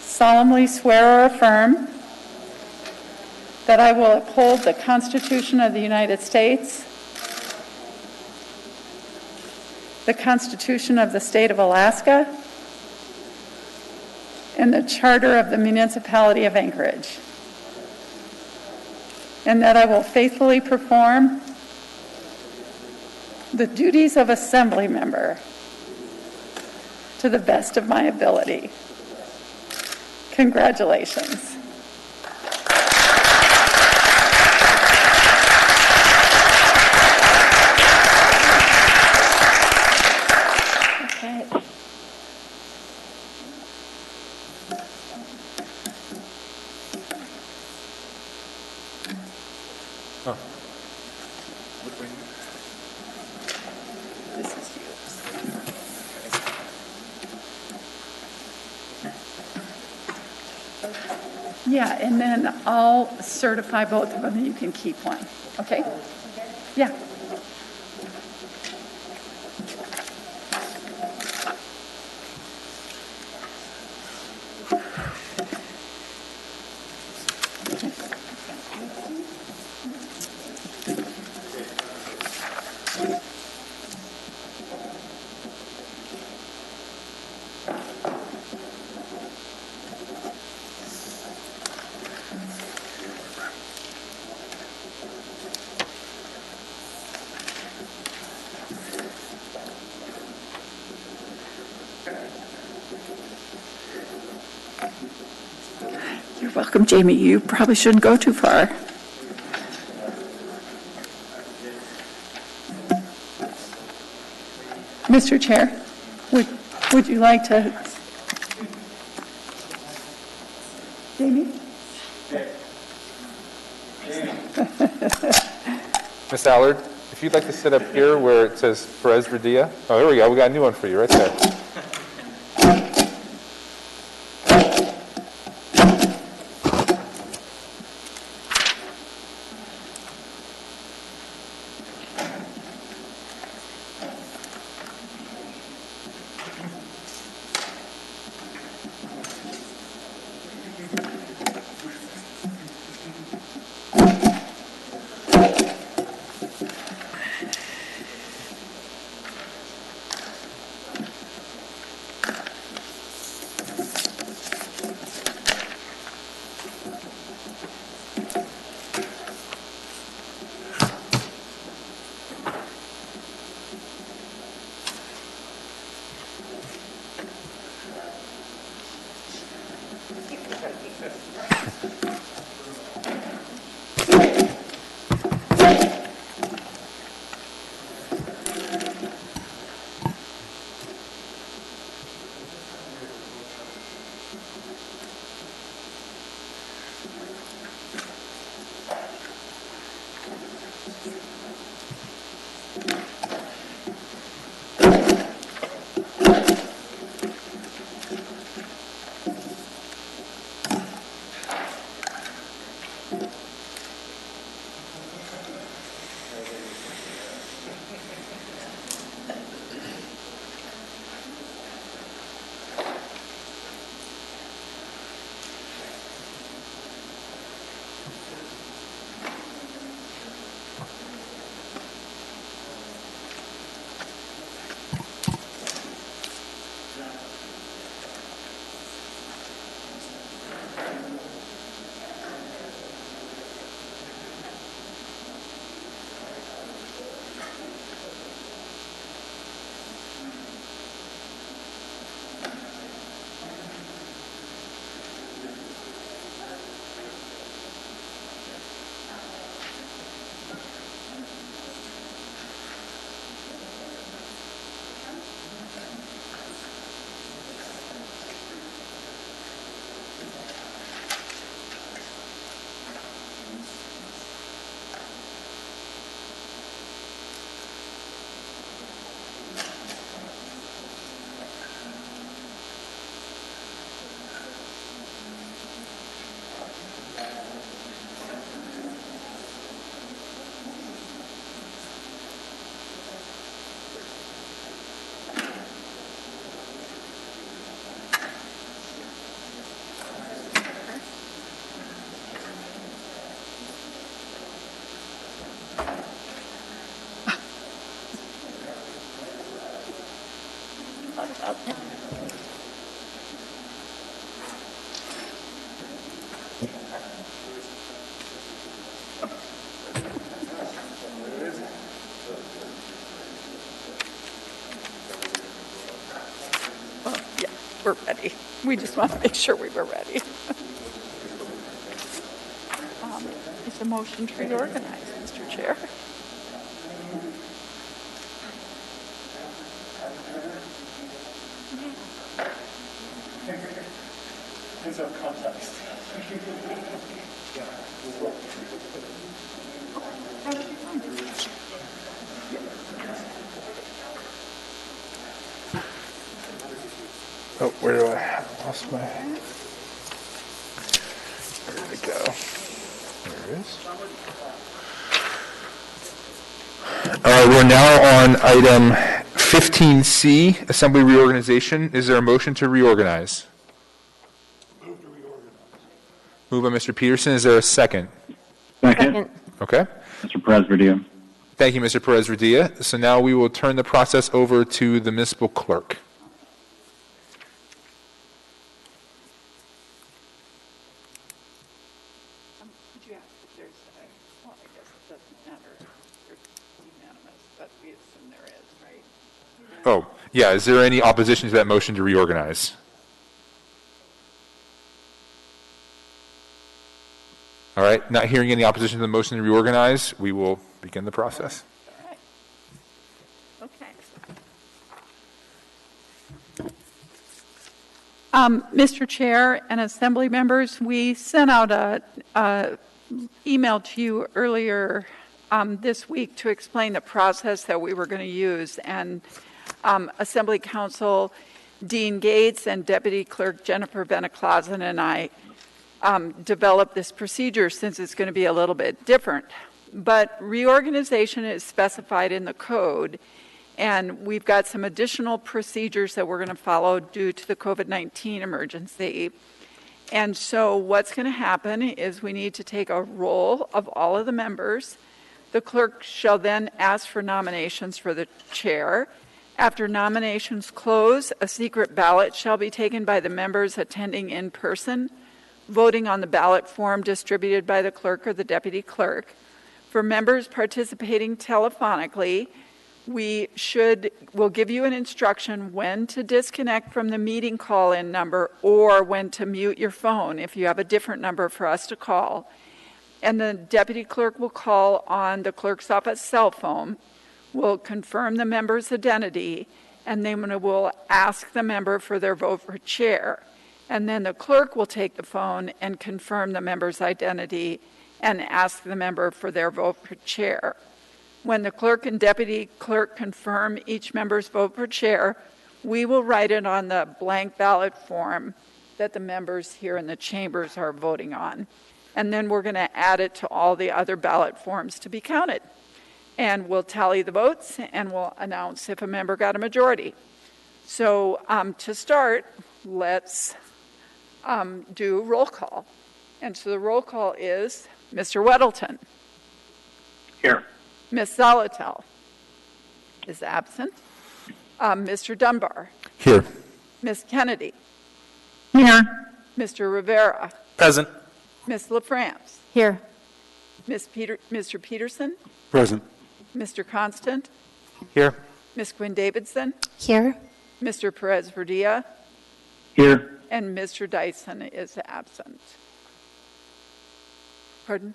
solemnly swear or affirm that I will uphold the Constitution of the United States, the Constitution of the State of Alaska, and the Charter of the Municipality of Anchorage, and that I will faithfully perform the duties of assembly member to the best of my ability. Congratulations. Yeah, and then I'll certify both of them and you can keep one. Okay? Yeah. You're welcome, Jamie. You probably shouldn't go too far. Mr. Chair, would you like to? Jamie?
Ms. Allard, if you'd like to sit up here where it says Perez Verdilla. Oh, there we go. We got a new one for you right there.
thought about that. Well, yeah, we're ready. We just want to make sure we were ready. It's a motion to reorganize, Mr. Chair.
These are context.
Oh, where do I lost my? Where did it go? There it is. All right, we're now on item 15C, Assembly Reorganization. Is there a motion to reorganize? Moved by Mr. Peterson. Is there a second?
Second.
Okay.
Mr. Perez-Verdillo.
Thank you, Mr. Perez-Verdilla. So now we will turn the process over to the municipal clerk.
Could you ask if there's, well, I guess it doesn't matter if there's unanimous, but we assume there is, right?
Oh, yeah. Is there any opposition to that motion to reorganize? All right. Not hearing any opposition to the motion to reorganize, we will begin the process.
Okay. Mr. Chair and Assembly members, we sent out a email to you earlier this week to explain the process that we were going to use, and Assembly Counsel Dean Gates and Deputy Clerk Jennifer Beneclausen and I developed this procedure since it's going to be a little bit different. But reorganization is specified in the code, and we've got some additional procedures that we're going to follow due to the COVID-19 emergency. And so what's going to happen is we need to take a roll of all of the members. The clerk shall then ask for nominations for the chair. After nominations close, a secret ballot shall be taken by the members attending in person, voting on the ballot form distributed by the clerk or the deputy clerk. For members participating telephonically, we'll give you an instruction when to disconnect from the meeting call-in number or when to mute your phone if you have a different number for us to call. And the deputy clerk will call on the clerk's office cell phone, will confirm the member's identity, and then we'll ask the member for their vote for chair. And then the clerk will take the phone and confirm the member's identity and ask the member for their vote for chair. When the clerk and deputy clerk confirm each member's vote for chair, we will write it on the blank ballot form that the members here in the chambers are voting on. And then we're going to add it to all the other ballot forms to be counted. And we'll tally the votes and we'll announce if a member got a majority. So to start, let's do roll call. And so the roll call is Mr. Weddleton.
Here.
Ms. Zolotel is absent. Mr. Dunbar.
Here.
Ms. Kennedy.
Here.
Mr. Rivera.
Present.
Ms. LaFrance.
Here.
Mr. Peterson.
Present.
Mr. Constant.
Here.
Ms. Quinn Davidson.
Here.
Mr. Perez-Verdilla.
Here.
And Mr. Dyson is absent. Pardon?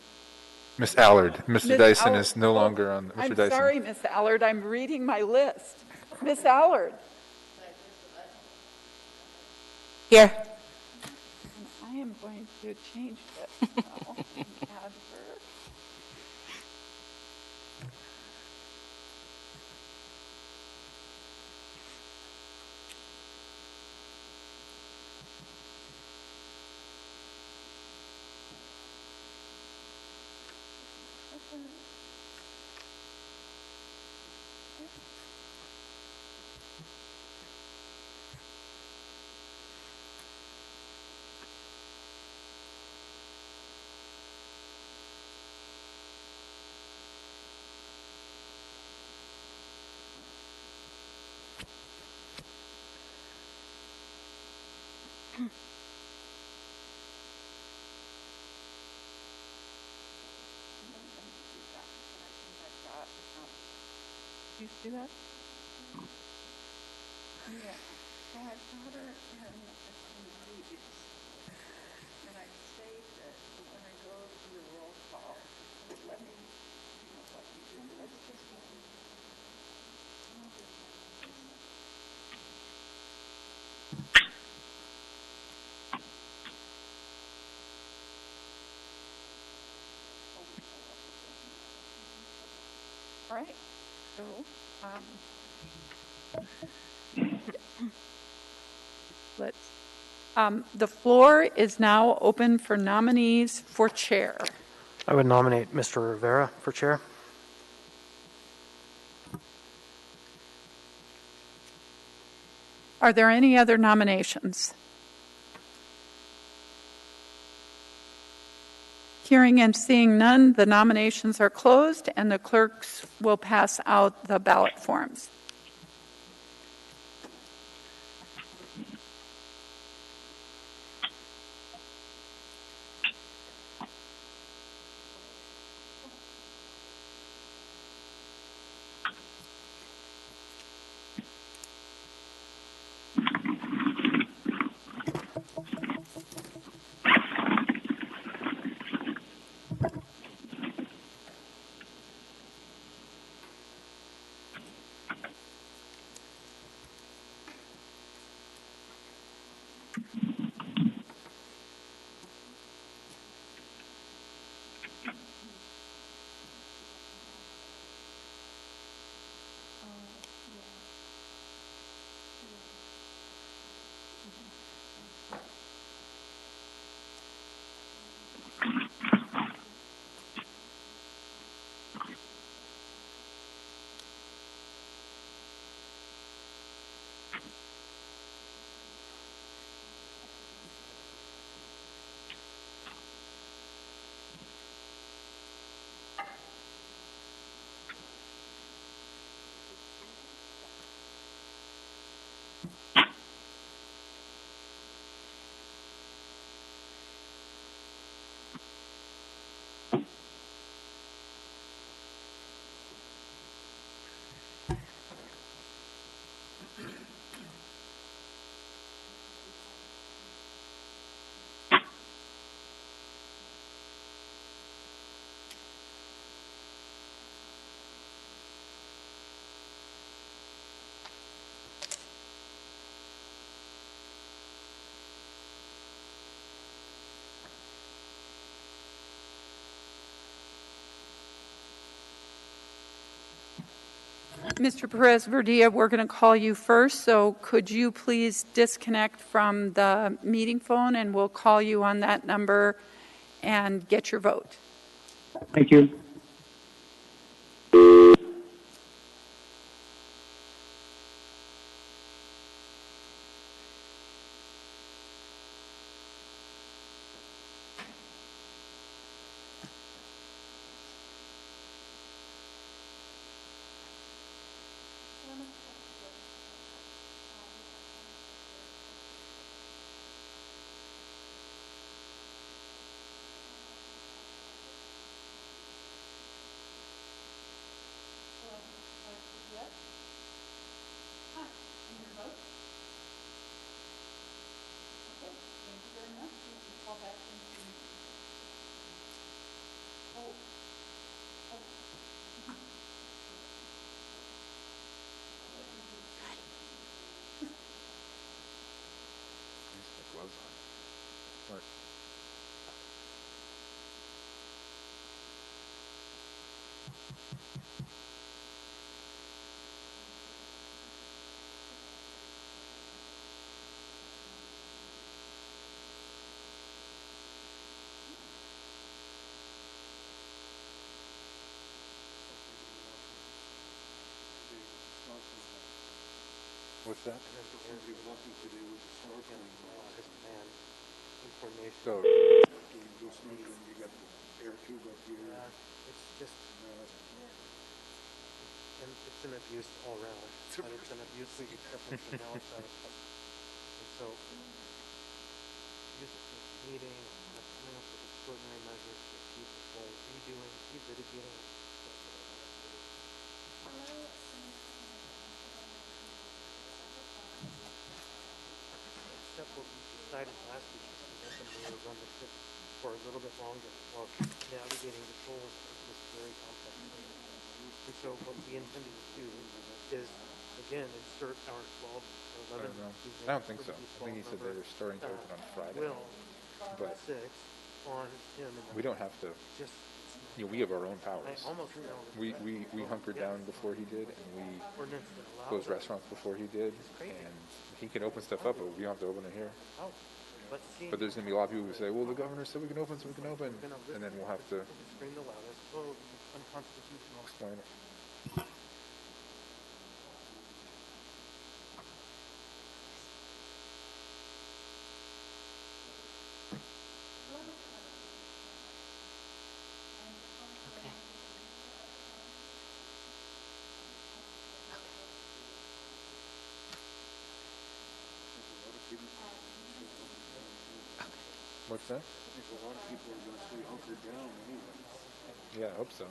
Ms. Allard. Mr.
Ms.
Dyson
Allard.
is no longer on. Mr.
I'm
Dyson.
sorry, Ms. Allard. I'm reading my list. Ms. Allard.
Here.
I am going to change this now and add her. Do you see that? Yeah. Well, I've got her in these, and I saved it, but when I go to the roll call, let me, what you do. Let's just. All right, so, the floor is now open for nominees for chair.
I would nominate Mr. Rivera for chair.
Are there any other nominations? Hearing and seeing none, the nominations are closed, and the clerks will pass out the ballot forms. Mr. Perez-Verdia, we're going to call you first, so could you please disconnect from the meeting phone, and we'll call you on that number and get your vote.
Thank you.
What's that? So,
It's just, and it's an abuse all around. And it's an abuse that you accept from the downside. And so, use it for the meeting, not coming up with extraordinary measures to achieve the goal, redoing, relitigating. Except what we decided last week is to let the mayor run the ship for a little bit longer while navigating the goals of this very complex thing. And so what we intended to do is, again, insert our 12 or 11.
I don't think so. I think he said they were starting to open on Friday. But
6 on him.
we don't have to,
Just,
you know, we have our own powers.
I almost know.
We hunkered down before he did, and we
Ordinance that allows
closed
us.
restaurants before he did, and he can open stuff up, but we don't have to open it here.
Oh, but see,
But there's going to be a lot of people who say, well, the governor said we can open, so we can open. And then we'll have to
scream the loudest, oh, unconstitutional.
explain it. What's that?
I think a lot of people are going to stay hunkered down anyway.
Yeah, I hope so.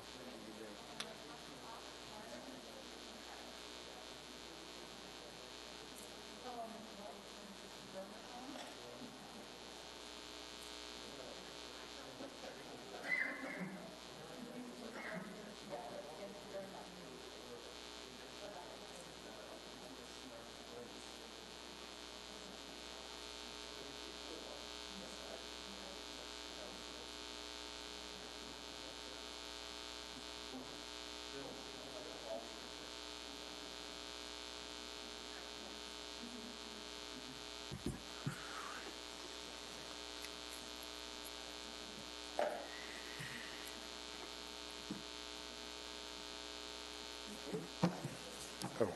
Oh.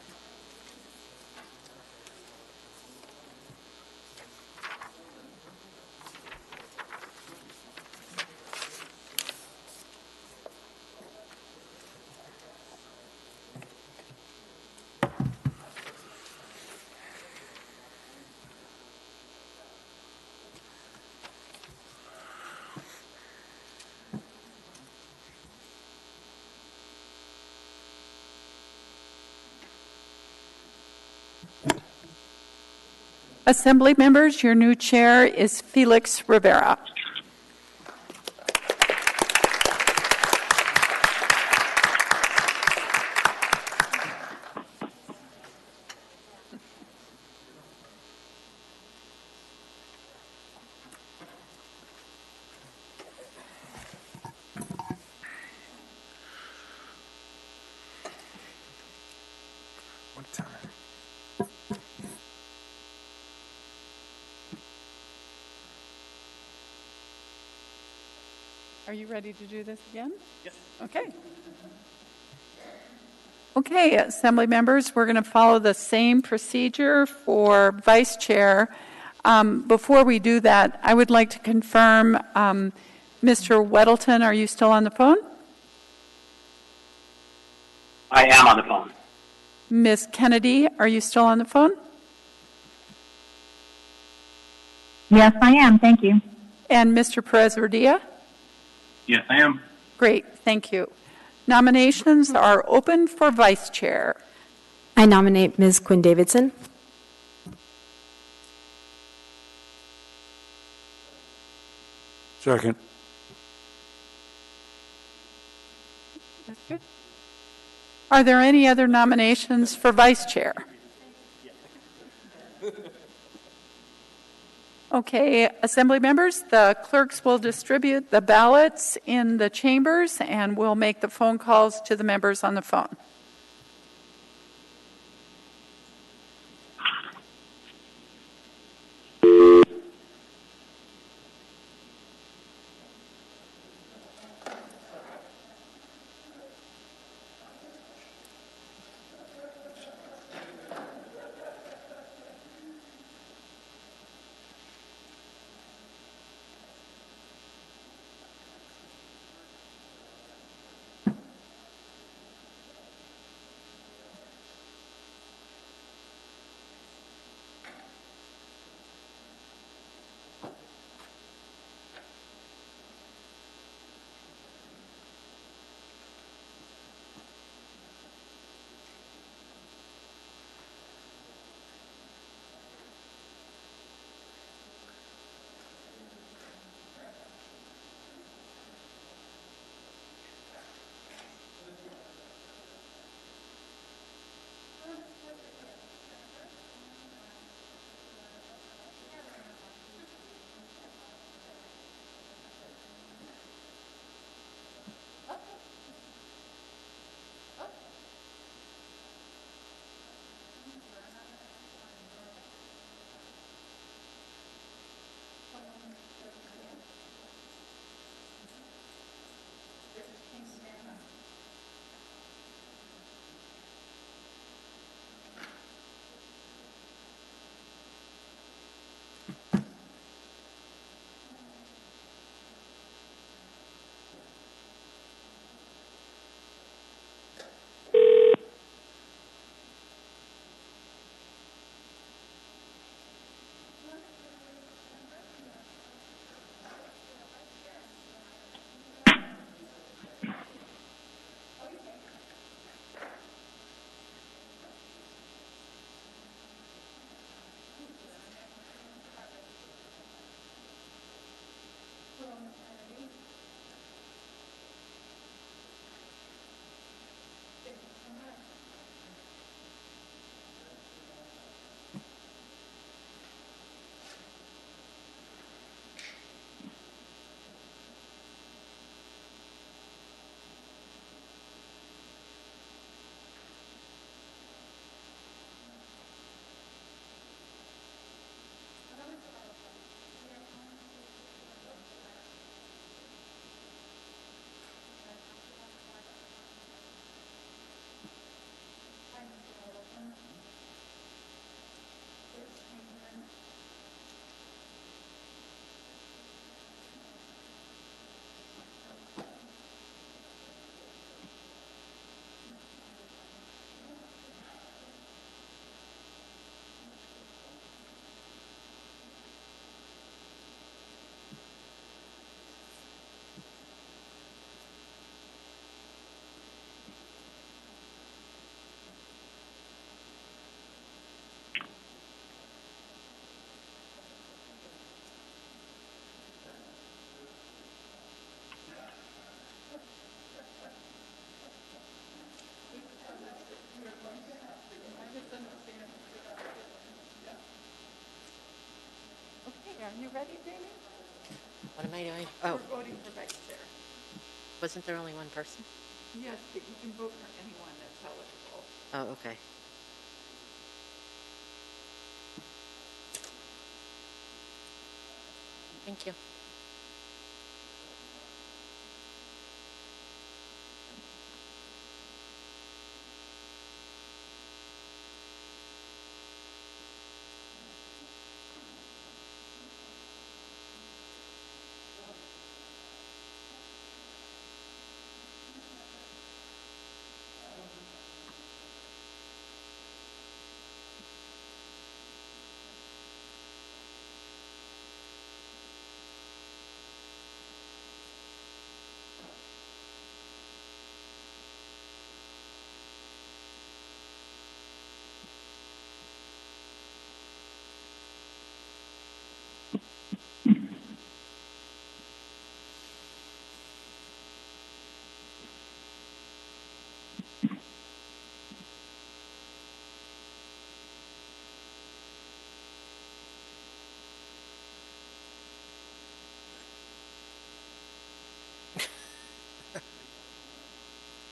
Assembly members, your new chair is Felix Rivera.
What time?
Are you ready to do this again?
Yes.
Okay. Okay, Assembly members, we're going to follow the same procedure for Vice Chair. Before we do that, I would like to confirm, Mr. Weddleton, are you still on the phone?
I am on the phone.
Ms. Kennedy, are you still on the phone?
Yes, I am. Thank you.
And Mr. Perez-Verdia?
Yes, I am.
Great, thank you. Nominations are open for Vice Chair.
I nominate Ms. Quinn Davidson.
Second.
That's good. Are there any other nominations for Vice Chair? Okay, Assembly members, the clerks will distribute the ballots in the chambers, and we'll make the phone calls to the members on the phone. ready, Jamie?
What am I doing? Oh,
We're voting for vice chair.
wasn't there only one person?
Yes, but you can vote for anyone that's eligible.
Oh, okay. Thank you.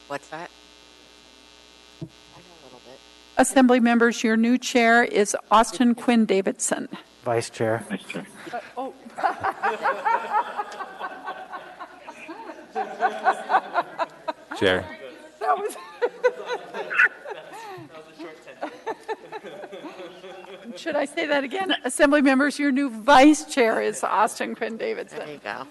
What's that? I know a little bit.
Assembly members, your new chair is Austin Quinn Davidson.
Vice Chair.
Oh.
Chair.
That was. Should I say that again? Assembly members, your new vice chair is Austin Quinn Davidson.
There you go.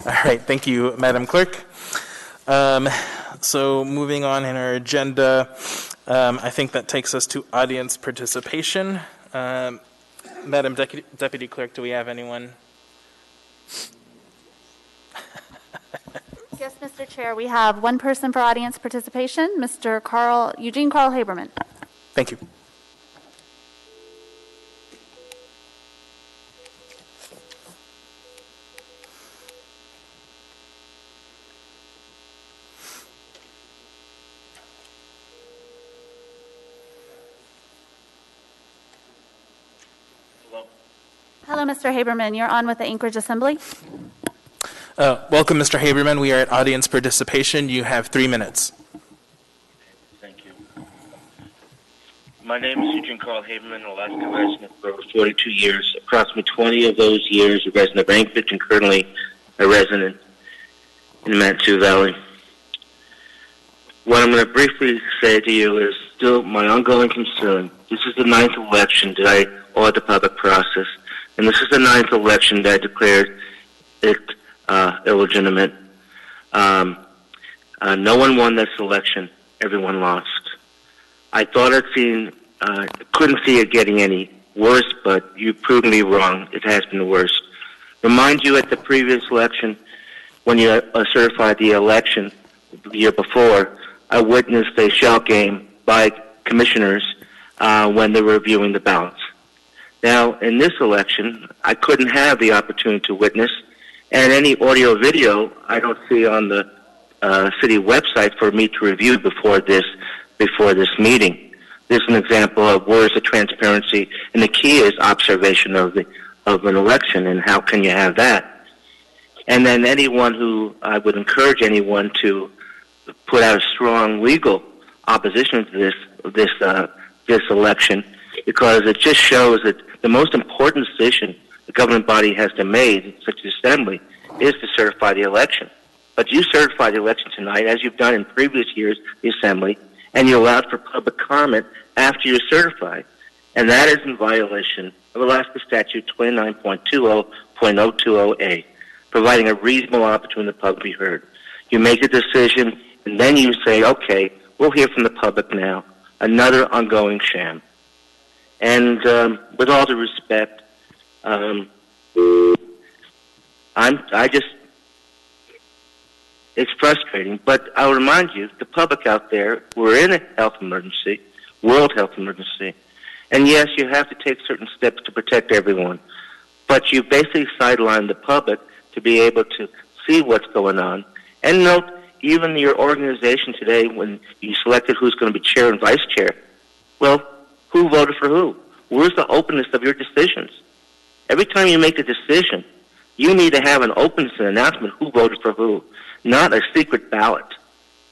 All right, thank you, Madam Clerk. So moving on in our agenda, I think that takes us to audience participation. Madam Deputy Clerk, do we have anyone?
Yes, Mr. Chair, we have one person for audience participation, Mr. Eugene Carl Haberman.
Thank you.
Hello, Mr. Haberman. You're on with the Anchorage Assembly.
Welcome, Mr. Haberman. We are at audience participation. You have 3 minutes.
Thank you. My name is Eugene Carl Haberman, Alaska resident for over 42 years. Approximately 20 of those years a resident of Anchorage and currently a resident in the Manitou Valley. What I'm going to briefly say to you is still my ongoing concern. This is the 9th election that I audit the public process, and this is the 9th election that I declared it illegitimate. No one won this election. Everyone lost. I thought couldn't see it getting any worse, but you proved me wrong. It has been worse. Remind you, at the previous election, when you certified the election the year before, I witnessed a shell game by commissioners when they were reviewing the ballots. Now, in this election, I couldn't have the opportunity to witness, and any audio video I don't see on the city website for me to review before this meeting. This is an example of where is the transparency, and the key is observation of an election, and how can you have that? And then I would encourage anyone to put out a strong legal opposition to this election, because it just shows that the most important decision the governing body has to make, such as assembly, is to certify the election. But you certify the election tonight, as you've done in previous years, the assembly, and you allowed for public comment after you're certified. And that is in violation of Alaska Statute 29.20.020A, providing a reasonable opportunity for the public to be heard. You make a decision, and then you say, okay, we'll hear from the public now. Another ongoing sham. And with all due respect, it's frustrating, but I'll remind you, the public out there, we're in a health emergency, world health emergency, and yes, you have to take certain steps to protect everyone, but you basically sideline the public to be able to see what's going on. And note, even your organization today, when you selected who's going to be chair and vice chair, Well, who voted for who? Where's the openness of your decisions? Every time you make a decision, you need to have an openness and announcement who voted for who, not a secret ballot.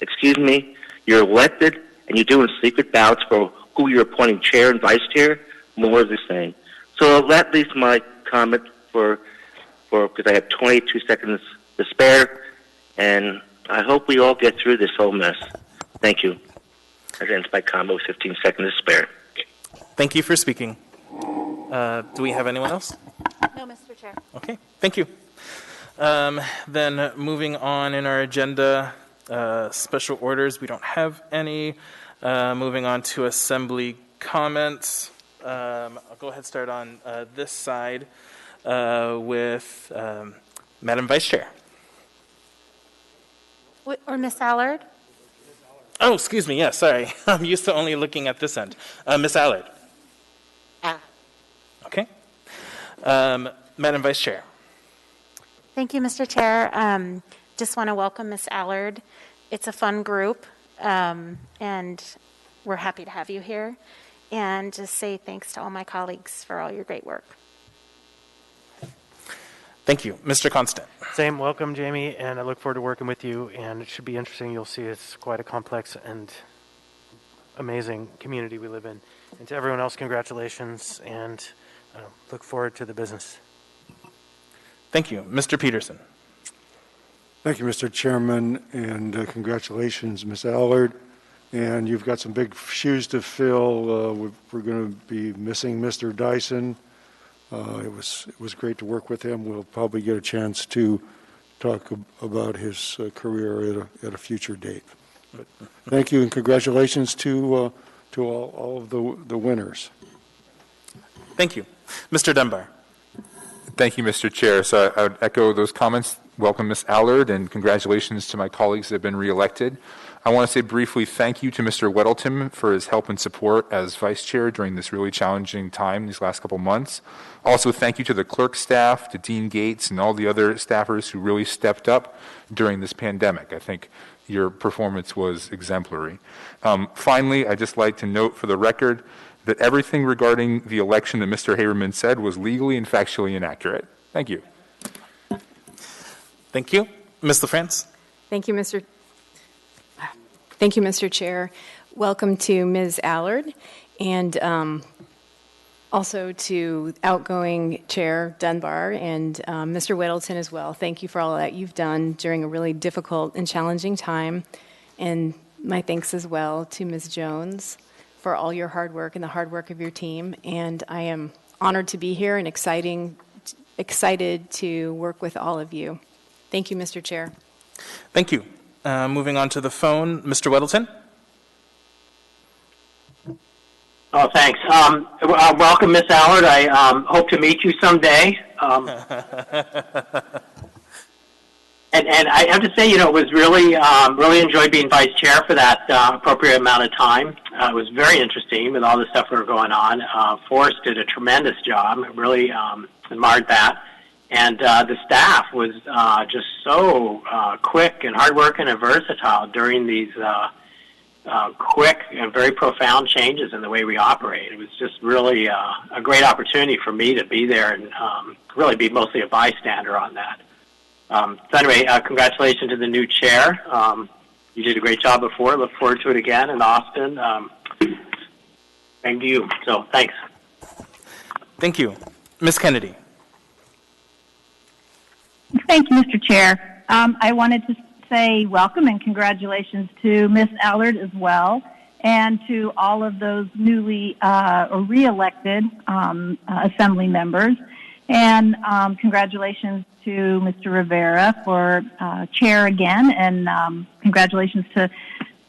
Excuse me, you're elected and you're doing secret ballots for who you're appointing chair and vice chair, more of the same. So that leaves my comment because I have 22 seconds to spare, and I hope we all get through this whole mess. Thank you. That ends my comment with 15 seconds to spare.
Thank you for speaking. Do we have anyone else?
No, Mr. Chair.
Okay, thank you. Then moving on in our agenda, special orders, we don't have any. Moving on to assembly comments. I'll go ahead and start on this side with Madam Vice Chair.
Or Ms. Allard?
Oh, excuse me. Yeah, sorry. I'm used to only looking at this end. Ms. Allard. Okay. Madam Vice Chair.
Thank you, Mr. Chair. Just want to welcome Ms. Allard. It's a fun group, and we're happy to have you here. And just say thanks to all my colleagues for all your great work.
Thank you. Mr. Constant.
Same. Welcome, Jamie, and I look forward to working with you, and it should be interesting. You'll see it's quite a complex and amazing community we live in. And to everyone else, congratulations, and look forward to the business.
Thank you. Mr. Peterson.
Thank you, Mr. Chairman, and congratulations, Ms. Allard. And you've got some big shoes to fill. We're going to be missing Mr. Dyson. It was great to work with him. We'll probably get a chance to talk about his career at a future date. But thank you and congratulations to all of the winners.
Thank you. Mr. Dunbar.
Thank you, Mr. Chair. So I would echo those comments. Welcome, Ms. Allard, and congratulations to my colleagues that have been reelected. I want to say briefly thank you to Mr. Weddleton for his help and support as vice chair during this really challenging time these last couple months. Also, thank you to the clerk staff, to Dean Gates, and all the other staffers who really stepped up during this pandemic. I think your performance was exemplary. Finally, I'd just like to note for the record that everything regarding the election that Mr. Haberman said was legally and factually inaccurate. Thank you.
Thank you. Ms. LaFrance.
Thank you, Mr. Chair. Welcome to Ms. Allard, and also to outgoing Chair Dunbar and Mr. Weddleton as well. Thank you for all that you've done during a really difficult and challenging time. And my thanks as well to Ms. Jones for all your hard work and the hard work of your team. And I am honored to be here and excited to work with all of you. Thank you, Mr. Chair.
Thank you. Moving on to the phone, Mr. Weddleton.
Oh, thanks. Welcome, Miss Allard. I hope to meet you someday. And I have to say, it was really enjoyed being vice chair for that appropriate amount of time. It was very interesting with all the stuff that were going on. Forrest did a tremendous job. I really admired that. And the staff was just so quick and hardworking and versatile during these quick and very profound changes in the way we operate. It was just really a great opportunity for me to be there and really be mostly a bystander on that. So anyway, congratulations to the new chair. You did a great job before. Look forward to it again in Austin. Same to you. So thanks.
Thank you. Ms. Kennedy.
Thank you, Mr. Chair. I wanted to say welcome and congratulations to Ms. Allard as well, and to all of those newly or re-elected assembly members. And congratulations to Mr. Rivera for chair again, and congratulations to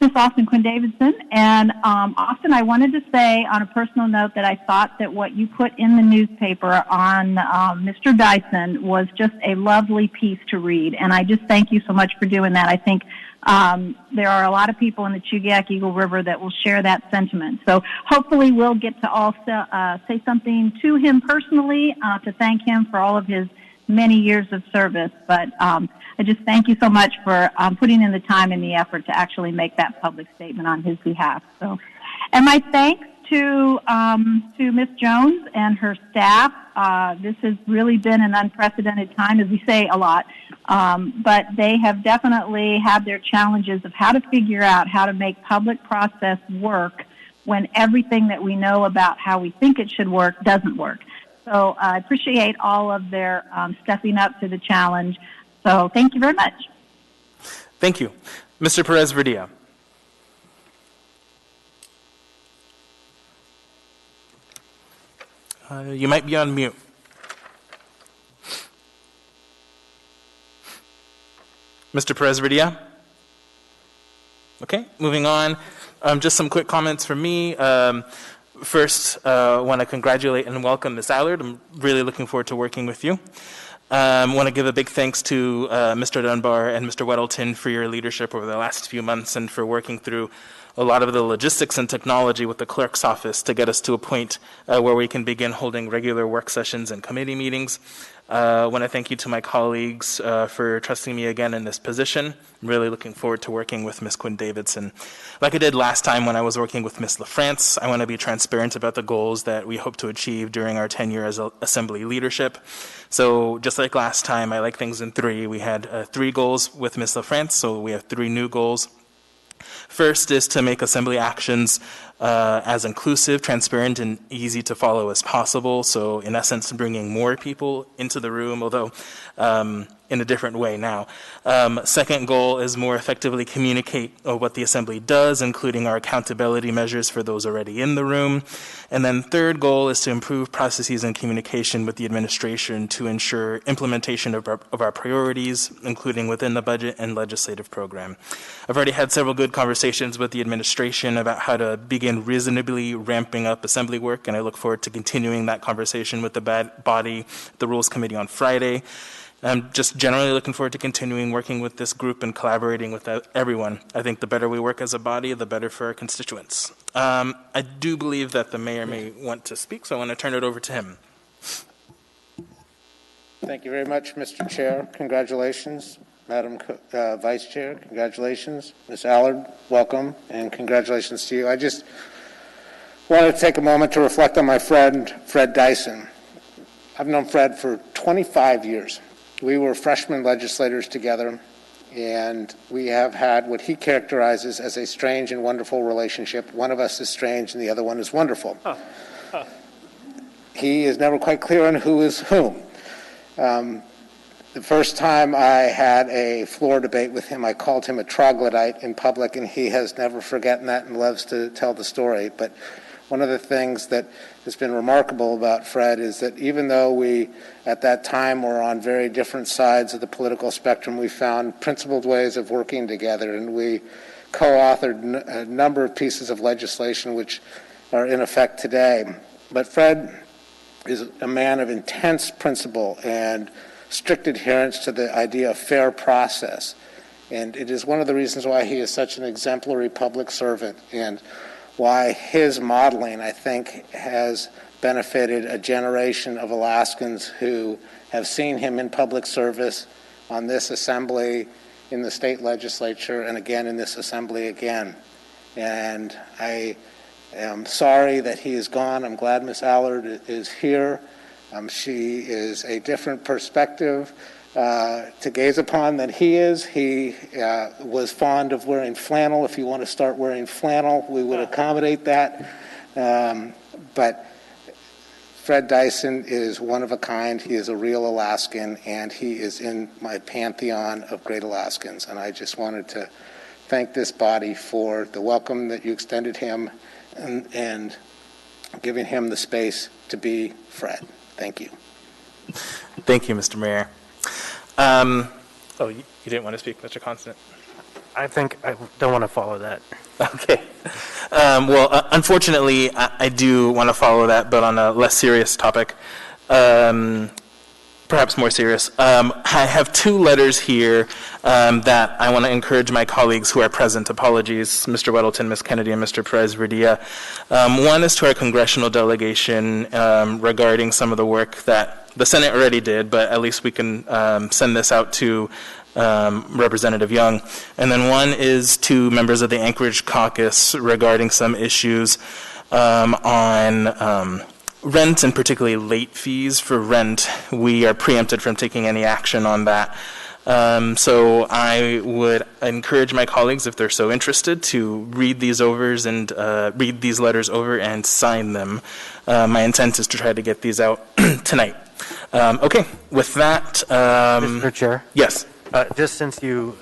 Ms. Austin Quinn Davidson. And Austin, I wanted to say on a personal note that I thought that what you put in the newspaper on Mr. Dyson was just a lovely piece to read, and I just thank you so much for doing that. I think there are a lot of people in the Chugiak Eagle River that will share that sentiment. So hopefully we'll get to all say something to him personally to thank him for all of his many years of service. But I just thank you so much for putting in the time and the effort to actually make that public statement on his behalf. So, and my thanks to Ms. Jones and her staff. This has really been an unprecedented time, as we say a lot, but they have definitely had their challenges of how to figure out how to make public process work when everything that we know about how we think it should work doesn't work. So I appreciate all of their stepping up to the challenge. So thank you very much.
Thank you. Mr. Perez-Verdia. You might be on mute. Mr. Perez-Verdia? Okay, moving on. Just some quick comments from me. First, want to congratulate and welcome Ms. Allard. I'm really looking forward to working with you. Want to give a big thanks to Mr. Dunbar and Mr. Weddleton for your leadership over the last few months and for working through a lot of the logistics and technology with the clerk's office to get us to a point where we can begin holding regular work sessions and committee meetings. I want to thank you to my colleagues for trusting me again in this position. I'm really looking forward to working with Ms. Quinn Davidson. Like I did last time when I was working with Ms. LaFrance, I want to be transparent about the goals that we hope to achieve during our tenure as Assembly leadership. So just like last time, I like things in three. We had 3 goals with Ms. LaFrance, so we have 3 new goals. First is to make Assembly actions as inclusive, transparent, and easy to follow as possible. So in essence, bringing more people into the room, although in a different way now. Second goal is more effectively communicate what the Assembly does, including our accountability measures for those already in the room. And then third goal is to improve processes and communication with the administration to ensure implementation of our priorities, including within the budget and legislative program. I've already had several good conversations with the administration about how to begin reasonably ramping up Assembly work, and I look forward to continuing that conversation with the body, the Rules Committee on Friday. I'm just generally looking forward to continuing working with this group and collaborating with everyone. I think the better we work as a body, the better for our constituents. I do believe that the mayor may want to speak, so I want to turn it over to him.
Thank you very much, Mr. Chair. Congratulations. Madam Vice Chair, congratulations. Ms. Allard, welcome, and congratulations to you. I just wanted to take a moment to reflect on my friend, Fred Dyson. I've known Fred for 25 years. We were freshman legislators together, and we have had what he characterizes as a strange and wonderful relationship. One of us is strange and the other one is wonderful. He is never quite clear on who is whom. The first time I had a floor debate with him, I called him a troglodyte in public, and he has never forgotten that and loves to tell the story. But one of the things that has been remarkable about Fred is that even though we, at that time, were on very different sides of the political spectrum, we found principled ways of working together, and we co-authored a number of pieces of legislation which are in effect today. But Fred is a man of intense principle and strict adherence to the idea of fair process. And it is one of the reasons why he is such an exemplary public servant and why his modeling, I think, has benefited a generation of Alaskans who have seen him in public service on this Assembly, in the state legislature, and again in this Assembly again. And I am sorry that he is gone. I'm glad Ms. Allard is here. She is a different perspective to gaze upon than he is. He was fond of wearing flannel. If you want to start wearing flannel, we would accommodate that. But Fred Dyson is one of a kind. He is a real Alaskan, and he is in my pantheon of great Alaskans. And I just wanted to thank this body for the welcome that you extended him and giving him the space to be Fred. Thank you.
Thank you, Mr. Mayor. You didn't want to speak, Mr. Constant?
I think I don't want to follow that.
Okay. Unfortunately, I do want to follow that, but on a less serious topic. Perhaps more serious. I have 2 letters here that I want to encourage my colleagues who are present. Apologies, Mr. Weddleton, Ms. Kennedy, and Mr. Perez-Verdia. One is to our congressional delegation regarding some of the work that the Senate already did, but at least we can send this out to Representative Young. And then one is to members of the Anchorage caucus regarding some issues on rent, and particularly late fees for rent. We are preempted from taking any action on that. So I would encourage my colleagues, if they're so interested, to read these letters over and sign them. My intent is to try to get these out tonight. Okay, with that.
Mr. Chair?
Yes.
Just since you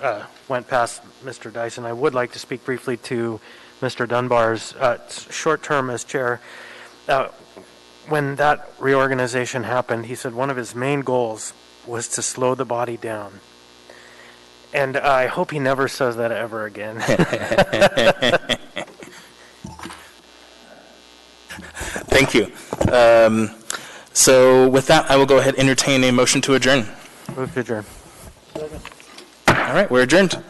went past Mr. Dyson, I would like to speak briefly to Mr. Dunbar's short term as chair. When that reorganization happened, he said one of his main goals was to slow the body down. And I hope he never says that ever again.
Thank you. So with that, I will go ahead and entertain a motion to adjourn.
Move to adjourn.
All right, we're adjourned.